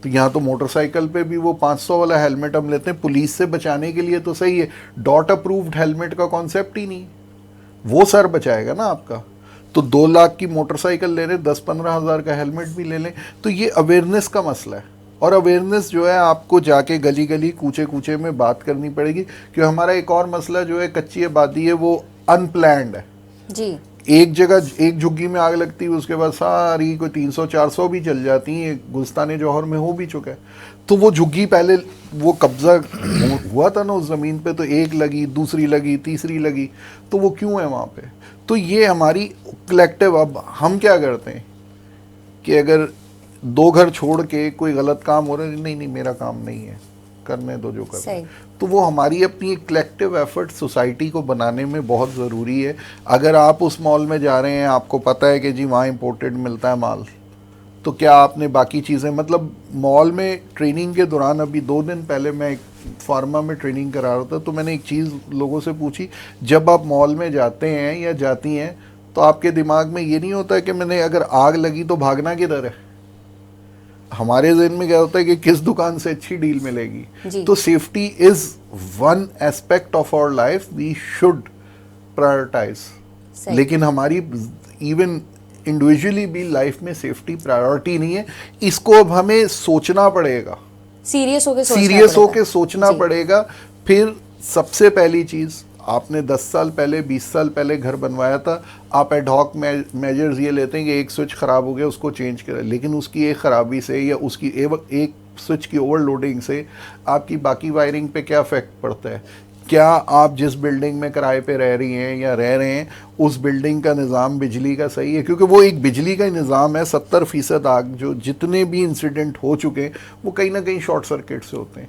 तो यहाँ तो मोटरसाइकिल पे भी वो 500 वाला हेलमेट हम लेते हैं पुलिस से बचाने के लिए, तो सही है। डॉट अप्रूव्ड हेलमेट का कॉन्सेप्ट ही नहीं, वो सर बचाएगा ना आपका। तो 2 लाख की मोटरसाइकिल ले रहे, 10-15 हज़ार का हेलमेट भी ले लें। तो ये अवेयरनेस का मसला है, और अवेयरनेस जो है आपको जाके गली गली कूचे कूचे में बात करनी पड़ेगी। क्योंकि हमारा एक और मसला जो है कच्ची आबादी है, वो अनप्लैंड है जी। एक जगह एक झुग्गी में आग लगती है, उसके बाद सारी कोई 300-400 भी चल जाती हैं। गुलिस्तान जौहर में हो भी चुका है। तो वो झुग्गी पहले वो कब्जा हुआ था ना उस ज़मीन पे, तो एक लगी, दूसरी लगी, तीसरी लगी, तो वो क्यों है वहाँ पे? तो ये हमारी कलेक्टिव, अब हम क्या करते हैं कि अगर 2 घर छोड़ के कोई गलत काम हो रहा है, नहीं नहीं मेरा काम नहीं है, करने दो जो करना है। तो वो हमारी अपनी एक कलेक्टिव एफर्ट सोसाइटी को बनाने में बहुत ज़रूरी है। अगर आप उस मॉल में जा रहे हैं, आपको पता है कि जी वहाँ इम्पोर्टेड मिलता है माल, तो क्या आपने बाकी चीज़ें, मतलब मॉल में ट्रेनिंग के दौरान, अभी 2 दिन पहले मैं एक फार्मा में ट्रेनिंग करा रहा था, तो मैंने एक चीज़ लोगों से पूछी, जब आप मॉल में जाते हैं या जाती हैं तो आपके दिमाग में ये नहीं होता कि मैंने अगर आग लगी तो भागना किधर है? हमारे ज़हन में क्या होता है कि किस दुकान से अच्छी डील मिलेगी। तो safety is one aspect of our life, we should prioritize. लेकिन हमारी इवन इंडिविजुअली भी लाइफ में सेफ्टी प्रायोरिटी नहीं है। इसको अब हमें सोचना पड़ेगा, सीरियस होके सोचना पड़ेगा। फिर सबसे पहली चीज़, आपने 10 साल पहले 20 साल पहले घर बनवाया था, आप एडहॉक मेजर्स ये लेते हैं कि एक स्विच ख़राब हो गया उसको चेंज करें, लेकिन उसकी एक ख़राबी से या उसकी एक स्विच की ओवरलोडिंग से आपकी बाकी वायरिंग पे क्या इफेक्ट पड़ता है? क्या आप जिस बिल्डिंग में किराए पे रह रही हैं या रह रहे हैं, उस बिल्डिंग का निज़ाम बिजली का सही है? क्योंकि वो एक बिजली का ही निज़ाम है। 70% आग जो जितने भी इंसिडेंट हो चुके हैं वो कहीं ना कहीं शॉर्ट सर्किट से होते हैं।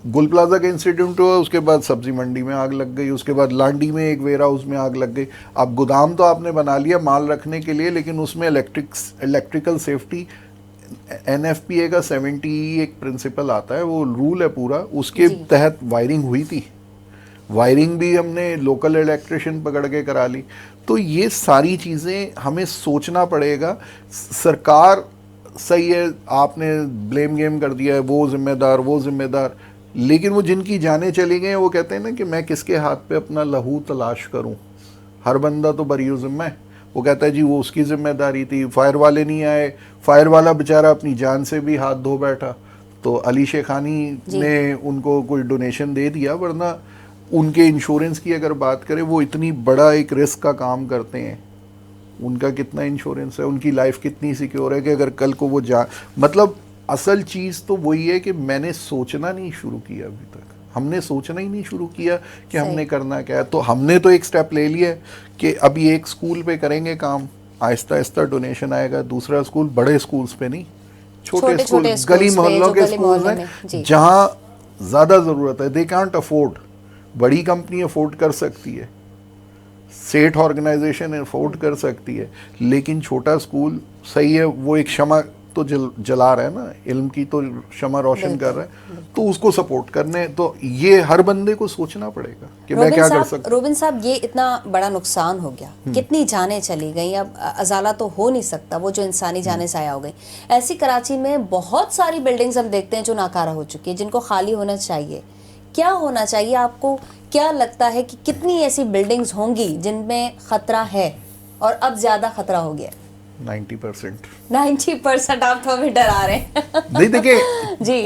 गुल प्लाजा का इंसिडेंट हुआ, उसके बाद सब्जी मंडी में आग लग गई, उसके बाद लांडी में एक वेयर हाउस में आग लग गई। अब गोदाम तो आपने बना लिया माल रखने के लिए, लेकिन उसमें इलेक्ट्रिकल सेफ्टी NFPA का 70 एक प्रिंसिपल आता है, वो रूल है पूरा, उसके तहत वायरिंग हुई थी। वायरिंग भी हमने लोकल इलेक्ट्रिशियन पकड़ के करा ली। तो ये सारी चीज़ें हमें सोचना पड़ेगा। सरकार सही है, आपने ब्लेम गेम कर दिया है, वो जिम्मेदार, लेकिन वो जिनकी जानें चली गई वो कहते हैं ना कि मैं किसके हाथ पे अपना लहू तलाश करूं, हर बंदा तो बरी ज़िम्मा है। वो कहता है जी वो उसकी जिम्मेदारी थी, फायर वाले नहीं आए, फायर वाला बेचारा अपनी जान से भी हाथ धो बैठा, तो अली शेखानी ने उनको कोई डोनेशन दे दिया, वरना उनके इंश्योरेंस की अगर बात करें, वो इतनी बड़ा एक रिस्क का काम करते हैं, उनका कितना इंश्योरेंस है, उनकी लाइफ कितनी सिक्योर है कि अगर कल को वो मतलब असल चीज़ तो वही है कि मैंने सोचना नहीं शुरू किया, अभी तक हमने सोचना ही नहीं शुरू किया कि हमने करना क्या है। तो हमने तो एक स्टेप ले लिया कि अभी एक स्कूल पे करेंगे काम, आहिस्ता आहिस्ता डोनेशन आएगा। दूसरा स्कूल, बड़े स्कूल्स पे नहीं, छोटे स्कूल, गली मोहल्लों के स्कूल हैं जहाँ ज़्यादा ज़रूरत है। दे कांट अफोर्ड, बड़ी कंपनी अफोर्ड कर सकती है, सेठ ऑर्गेनाइजेशन अफोर्ड कर सकती है, लेकिन छोटा स्कूल सही है, वो एक क्षमा तो जला रहा है ना, इल्म की तो शमा रोशन कर रहा है, तो उसको सपोर्ट करने, तो ये हर बंदे को सोचना पड़ेगा कि मैं क्या कर सकता हूँ। रोबिन साहब, ये इतना बड़ा नुकसान हो गया, कितनी जानें चली गई, अब अजाला तो हो नहीं सकता, वो जो इंसानी जानें ज़ाया हो गई। ऐसी कराची में बहुत सारी बिल्डिंग्स हम देखते हैं जो नाकारा हो चुकी है, जिनको खाली होना चाहिए। क्या होना चाहिए? आपको क्या लगता है कि कितनी ऐसी बिल्डिंग्स होंगी जिनमें खतरा है और अब ज्यादा खतरा हो गया? 90%। 90%? आप तो हमें डरा रहे हैं। नहीं देखिए, जी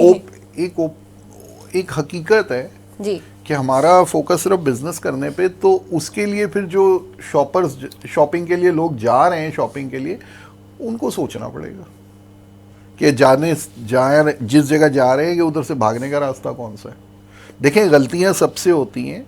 एक हकीकत है जी कि हमारा फोकस सिर्फ बिजनेस करने पे, तो उसके लिए फिर जो शॉपर्स, शॉपिंग के लिए लोग जा रहे हैं शॉपिंग के लिए, उनको सोचना पड़ेगा कि जिस जगह जा रहे हैं कि उधर से भागने का रास्ता कौन सा है। देखें, गलतियां सबसे होती हैं,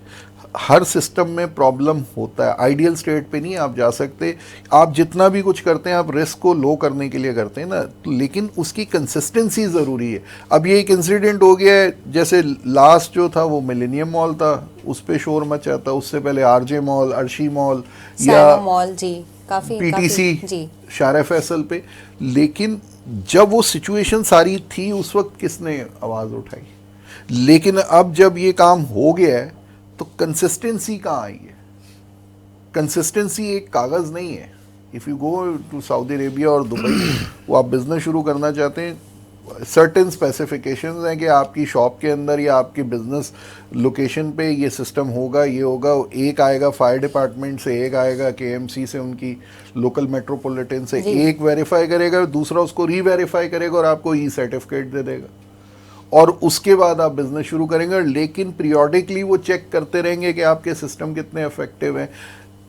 हर सिस्टम में प्रॉब्लम होता है, आइडियल स्टेट पे नहीं आप जा सकते। आप जितना भी कुछ करते हैं, आप रिस्क को लो करने के लिए करते हैं ना, लेकिन उसकी कंसिस्टेंसी ज़रूरी है। अब ये एक इंसिडेंट हो गया है, जैसे लास्ट जो था वो मिलेनियम मॉल था, उस पर शोर मचा था, उससे पहले आरजे मॉल, अर्शी मॉल या मॉल, जी काफी पीटीसी जी शारा फैसल पे। लेकिन जब वो सिचुएशन सारी थी, उस वक्त किसने आवाज़ उठाई? लेकिन अब जब ये काम हो गया है तो कंसिस्टेंसी कहाँ आई है? कंसिस्टेंसी एक कागज़ नहीं है। If you go to Saudi Arabia और दुबई, वो आप बिज़नेस शुरू करना चाहते हैं, सर्टेन स्पेसिफिकेशंस हैं कि आपकी शॉप के अंदर या आपकी बिज़नेस लोकेशन पे ये सिस्टम होगा, ये होगा। एक आएगा फायर डिपार्टमेंट से, एक आएगा केएमसी से, उनकी लोकल मेट्रोपॉलिटन से, एक वेरीफाई करेगा, दूसरा उसको री-वेरीफाई करेगा और आपको ई सर्टिफिकेट दे देगा, और उसके बाद आप बिजनेस शुरू करेंगे। लेकिन पीरियोडिकली वो चेक करते रहेंगे कि आपके सिस्टम कितने इफेक्टिव हैं।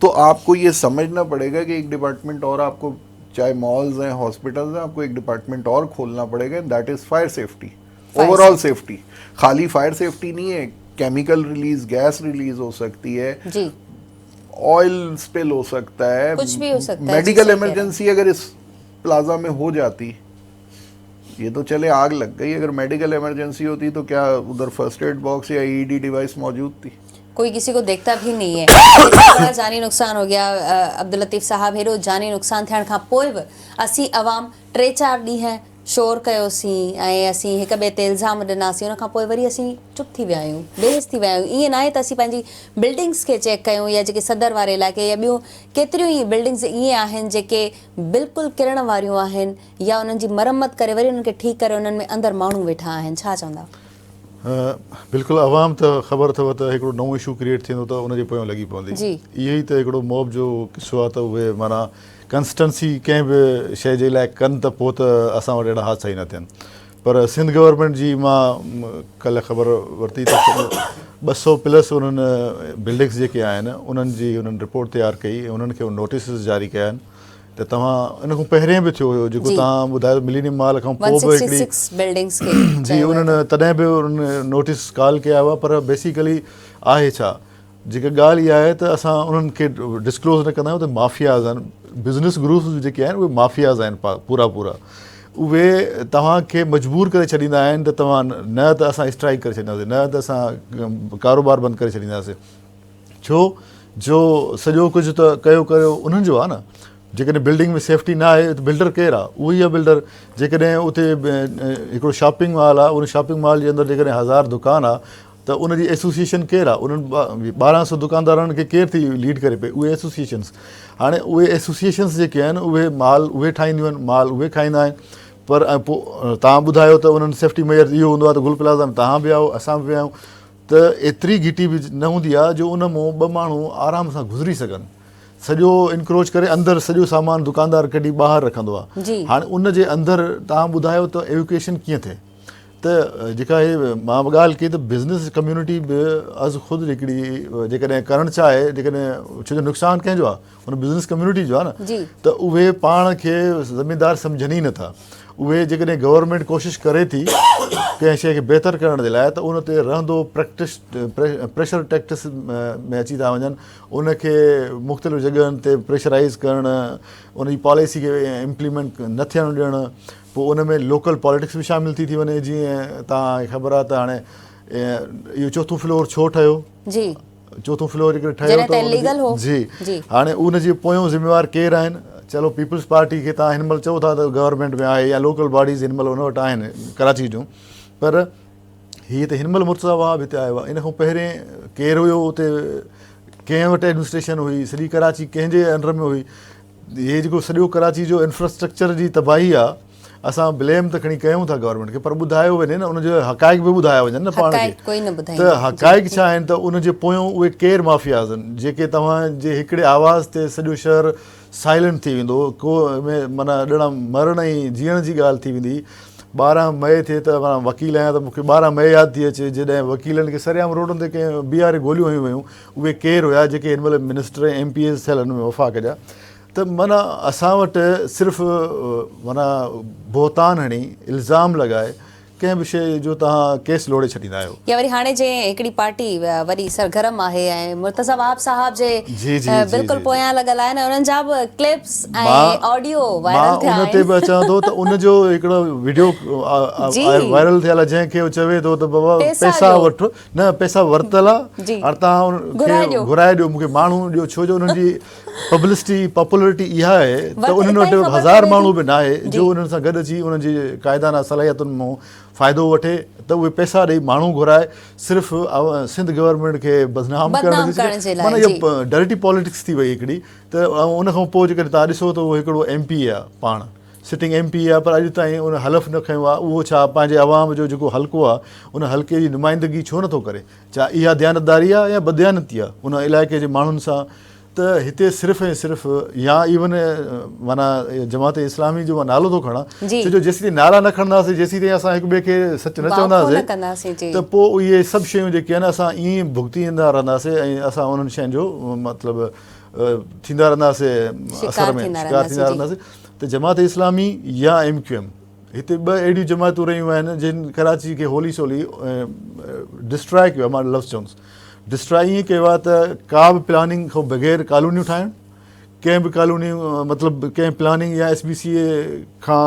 तो आपको ये समझना पड़ेगा कि एक डिपार्टमेंट और आपको, चाहे मॉल्स हैं, हॉस्पिटल्स हैं, आपको एक डिपार्टमेंट और खोलना पड़ेगा, that is fire safety, overall safety. खाली फायर सेफ्टी नहीं है, केमिकल रिलीज, गैस रिलीज हो सकती है जी, ऑयल स्पिल हो सकता है, कुछ भी हो सकता है। मेडिकल इमरजेंसी अगर इस प्लाजा में हो जाती, ये तो चले आग लग गई, अगर मेडिकल इमरजेंसी होती तो क्या उधर फर्स्ट एड बॉक्स या ईडी डिवाइस मौजूद थी? कोई किसी को देखता भी नहीं है। बड़ा जानी नुकसान हो गया। अब्दुल लतीफ़ साहब, हेरो जानी नुकसान थियण खां पोइ बि असीं अवाम 3-4 ॾींहं शोर कयोसीं ऐं असीं हिक ॿिए ते इल्ज़ाम ॾिनासीं, उन खां पोइ वरी असीं चुप थी विया आहियूं, बेहिस थी विया आहियूं। ईअं न आहे त असीं पंहिंजी बिल्डिंग्स खे चेक कयूं, या जेके सदर वारे इलाइक़े या ॿियूं केतिरियूं ई बिल्डिंग्स ईअं आहिनि जेके बिल्कुलु किरण वारियूं आहिनि, या उन्हनि जी मरम्मत करे वरी उन्हनि खे ठीकु करे उन्हनि में अंदरि माण्हू वेठा आहिनि। छा चवंदा? बिल्कुलु, अवाम त ख़बर अथव त हिकिड़ो नओं इशू क्रिएट थींदो त उनजे पोयां लॻी पवंदी। इहो ई त हिकिड़ो मॉब जो किस्सो आहे, त उहे माना कंसिस्टेंसी कंहिं बि शइ जे लाइ कनि त पोइ त असां वटि अहिड़ा हादसा ई न थियनि। पर सिंध गवर्नमेंट जी मां कल्ह ख़बर वरिती त 200+ उन्हनि बिल्डिंग्स जेके आहिनि उन्हनि जी उन्हनि रिपोर्ट तयारु कई, उन्हनि खे नोटिस जारी कया आहिनि। त तव्हां इन खां पहिरियों बि थियो हुयो, जेको तव्हां ॿुधायो मिलेनियम मॉल खां पोइ बि हिकिड़ी जी, उन्हनि तॾहिं बि उन्हनि नोटिस कॉल कया हुआ। पर बेसिकली आहे छा, जेका ॻाल्हि इहा आहे त असां उन्हनि खे डिस्क्लोज़ न कंदा आहियूं त माफ़ियाज़ आहिनि, बिज़नेस ग्रुप्स जेके आहिनि उहे माफ़ियाज़ आहिनि पूरा। उहे तव्हांखे मजबूर करे छॾींदा आहिनि त तव्हां न त असां स्ट्राइक करे छॾींदासीं, न त असां कारोबार बंदि करे छॾींदासीं। छो जो सॼो कुझु त कयो उन्हनि जो आहे न। जेकॾहिं बिल्डिंग में सेफ्टी न आहे त बिल्डर केरु आहे? उहो ई आहे बिल्डर। जेकॾहिं उते हिकिड़ो शॉपिंग मॉल आहे, उन शॉपिंग मॉल जे अंदरि जेकॾहिं 1000 दुकान आहे त उनजी एसोसिएशन केरु आहे? उन्हनि 1200 दुकानदारनि खे केरु थी लीड करे पई? उहे एसोसिएशन्स। हाणे उहे एसोसिएशन्स जेके आहिनि उहे माल उहे ठाहींदियूं आहिनि, माल उहे खाईंदा आहिनि। पर पोइ तव्हां ॿुधायो त उन्हनि सेफ्टी मेयर इहो हूंदो आहे त गुल प्लाज़ा में तव्हां बि आयो, असां बि आहियूं, त एतिरी घिटी बि न हूंदी आहे जो उन मां 2 माण्हू आराम सां गुज़री सघनि। सॼो इनक्रोच करे अंदरि सॼो सामान दुकानदार कढी ॿाहिरि रखंदो आहे। हाणे उन जे अंदरि तव्हां ॿुधायो त एविकुएशन कीअं थिए? त जेका इहे मां ॻाल्हि कई त बिज़नेस कम्यूनिटी बि अज़ ख़ुदि हिकिड़ी जेकॾहिं करणु चाहे, जेकॾहिं छो जो नुक़सानु कंहिंजो आहे? उन बिज़नेस कम्यूनिटी जो आहे न। त उहे पाण खे ज़मीनदार सम्झनि ई नथा। उहे जेकॾहिं गवर्नमेंट कोशिशि करे थी कंहिं शइ खे बहितर करण जे लाइ, त उन ते रहंदो प्रेशर टैक्टिस में अची था वञनि, उनखे मुख़्तलिफ़ जॻहियुनि ते प्रेशराइज़ करणु, उनजी पॉलिसी खे इम्प्लीमेंट न थियणु ॾियणु। पोइ उन में लोकल पॉलिटिक्स बि शामिलु थी वञे। जीअं तव्हांखे ख़बर आहे त हाणे इहो 4थों फ्लोर छो ठहियो? जी, 4थों फ्लोर ठहियो त जी, हाणे उनजे पोयों ज़िम्मेवार केरु आहिनि? चलो पीपल्स पार्टी खे तव्हां हिन महिल चओ था त गवर्नमेंट में आहे या लोकल बॉडीज़ हिन महिल हुन वटि आहिनि कराची जूं, पर हीअ त हिन महिल मुर्तज़ा वहाब हिते आयो आहे। इन खां पहिरें केरु हुयो उते, कंहिं वटि एडमिनिस्ट्रेशन हुई, सॼी कराची कंहिंजे अंडर में हुई? इहे जेको सॼो कराची जो इंफ्रास्ट्रक्चर जी तबाही आहे, असां ब्लेम त खणी कयूं था गवर्नमेंट खे, पर ॿुधायो वञे न, उनजो हक़ाइक़ बि ॿुधाया वञनि न पाण खे। हक़ाइक़ कोई न ॿुधाईंदो। त हक़ाइक़ छा आहिनि त उनजे पोयों उहे केरु माफ़ियाज़ आहिनि जेके तव्हांजे हिकिड़े आवाज़ ते सॼो शहर साइलेंट थी वेंदो, को माना ॼणा मरण ऐं जीअण जी ॻाल्हि थी वेंदी। 12 मई थिए त मां वकील आहियां त मूंखे 12 मई यादि थी अचे जॾहिं वकीलनि खे सरियाम रोडनि ते कंहिं बीहारे गोलियूं हयूं वयूं। उहे केरु हुया जेके हिन महिल मिनिस्टर ऐं MPs थियल में वफ़ाक़ जा। त माना असां वटि सिर्फ़ु माना बोहतान हणी इल्ज़ाम लॻाए कंहिं बि शइ जो तव्हां केस लोड़े छॾींदा आहियो। या वरी हाणे जे हिकिड़ी पार्टी वरी सरगर्म आहे ऐं मुर्तज़ा वहाब साहब जे बिल्कुलु पोयां लॻल आहे न, उन्हनि जा बि क्लिप्स ऐं ऑडियो वायरल थिया आहिनि। उन ते बि अचां थो त उनजो हिकिड़ो वीडियो वायरल थियल आहे जंहिंखे उहो चवे थो त बाबा पैसा वठो, न पैसा वरितल आहे और तव्हां घुराए ॾियो मूंखे, माण्हू ॾियो, छो जो उन्हनि जी पब्लिसिटी पॉपुलरिटी इहा आहे त उन्हनि वटि 1000 माण्हू बि न आहे जो उन्हनि सां गॾु अची उन्हनि जी क़ाइदाना सलाहियतुनि मां फ़ाइदो वठे, त उहे पैसा ॾेई माण्हू घुराए सिर्फ़ु सिंध गवर्नमेंट खे बदनाम करण जे लाइ। माना इहा डर्टी पॉलिटिक्स थी वई हिकिड़ी। त उन खां पोइ जेकॾहिं तव्हां ॾिसो त उहो हिकिड़ो MP आहे, पाण सिटिंग MP आहे, पर अॼु ताईं उन हलफ़ न खयो आहे। उहो छा पंहिंजे अवाम जो जेको हल्को आहे उन हल्के जी नुमाइंदगी छो नथो करे? छा इहा दयानतदारी आहे या बदयानती आहे उन इलाइक़े जे माण्हुनि सां? त हिते सिर्फ़ु ऐं सिर्फ़ु या इवन माना जमात इस्लामी जो मां नालो थो खणा, छो जो जेसीं ताईं नाला न खणंदासीं, जेसीं ताईं असां हिक ॿिए खे सच न चवंदासीं, त पोइ इहे सभु शयूं जेके आहिनि असां ईअं भुगतींदा रहंदासीं ऐं असां उन्हनि शयुनि जो मतिलबु थींदा रहंदासीं, असर में शिकार थींदा रहंदासीं। त जमात इस्लामी या MQM, हिते ॿ अहिड़ियूं जमातूं रहियूं आहिनि जिन कराची खे होली सोली डिस्ट्रॉय कयो आहे। मां लफ़्ज़ चवंदुसि डिस्ट्रॉय ईअं कयो आहे त का बि प्लानिंग खां बग़ैर कॉलोनियूं ठाहिण, कंहिं बि कॉलोनियूं मतिलबु कंहिं प्लानिंग या SBCA खां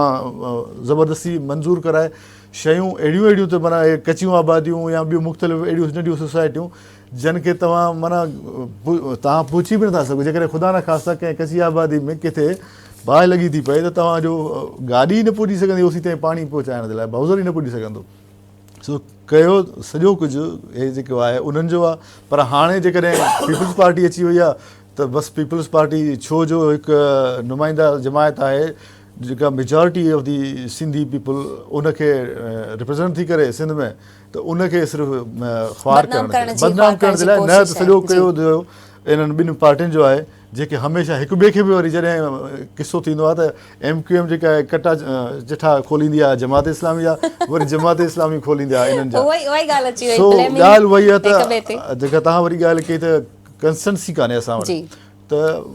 ज़बरदस्ती मंज़ूर कराए शयूं अहिड़ियूं त माना कचियूं आबादियूं या ॿियूं मुख़्तलिफ़ अहिड़ियूं नंढियूं सोसाइटियूं जिन खे तव्हां माना तव्हां पुछी बि नथा सघो। जेकॾहिं ख़ुदा न ख़ास्ता कंहिं कची आबादी में किथे बाहि लॻी थी पए त तव्हांजो गाॾी न पुॼी सघंदी ओसी ताईं पाणी पहुचाइण जे लाइ, बाउज़र ई न पुॼी सघंदो। सो कयो सॼो कुझु हे जेको आहे उन्हनि जो आहे। पर हाणे जेकॾहिं पीपल्स पार्टी अची वई आहे त बसि पीपल्स पार्टी छो जो हिकु नुमाइंदा जमायत आहे जेका मेजॉरिटी ऑफ दी सिंधी पीपल उनखे रिप्रेज़ेंट थी करे सिंध में, त उनखे सिर्फ़ु ख़्वार बदनाम करण जे लाइ, न त सॼो कयो इन्हनि ॿिनि पार्टियुनि जो आहे जेके हमेशह हिक ॿिए खे बि वरी जॾहिं किसो थींदो आहे त MQM जेका आहे कटा चिठा खोलींदी आहे जमात इस्लामी जा, वरी जमात इस्लामी खोलींदी आहे इन्हनि जा। सो ॻाल्हि उहा आहे त जेका तव्हां वरी ॻाल्हि कई त कंसिस्टेंसी कान्हे असां वटि, त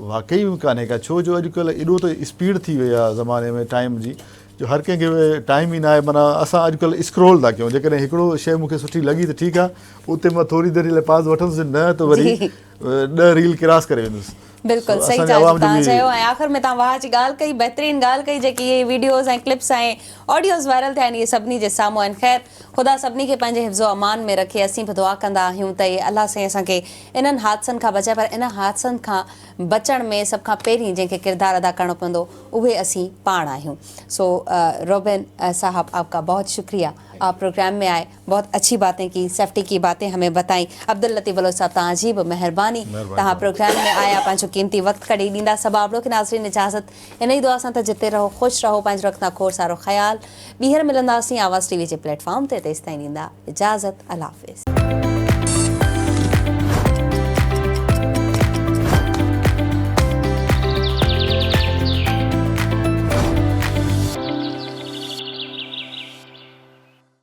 वाक़ई में कान्हे का, छो जो अॼुकल्ह एॾो त स्पीड थी वई आहे ज़माने में टाइम जी, जो हर कंहिंखे टाइम ई न आहे। माना असां अॼुकल्ह स्क्रोल था कयूं, जेकॾहिं हिकिड़ो शइ मूंखे सुठी लॻी त ठीकु आहे, उते मां थोरी देरि लाइ पास वठंदुसि, न त वरी 10 रील क्रॉस करे वेंदुसि। बिल्कुलु सही तव्हां चयो। ऐं आख़िर में तव्हां वाह जी ॻाल्हि कई, बहितरीनु ॻाल्हि कई, जेकी इहे वीडियोज़ ऐं क्लिप्स ऐं ऑडियोज़ वायरल थिया आहिनि इहे सभिनी जे साम्हूं आहिनि। ख़ैर ख़ुदा सभिनी खे पंहिंजे हिफ़्ज़ो अमान में रखे। असीं बि दुआ कंदा आहियूं त इहे अलाह साईं असांखे इन्हनि हादसनि खां बचाए, पर इन हादसनि खां बचण में सभ खां पहिरीं जंहिंखे किरदारु अदा करणो पवंदो उहे असीं पाण आहियूं। सो रोबिन साहब, आपका बहुत शुक्रिया, आप प्रोग्राम में आए, बहुत अच्छी बातें की, सेफ्टी की बातें हमें बताई। अब्दुल लतीफ़ बलोच साहब, तव्हांजी बि महिरबानी, तव्हां प्रोग्राम में आया, पंहिंजो क़ीमती वक़्तु कढी ॾींदा। सभु आबड़ो खे नाज़रीन इजाज़त इन ई दुआ सां त जिते रहो ख़ुशि रहो, पंहिंजो रखंदा खोड़ सारो ख़्यालु। ॿीहर मिलंदासीं आवाज़ TV जे प्लेटफॉर्म ते, तेसिताईं ॾींदा इजाज़त। अल्लाह हाफ़िज़।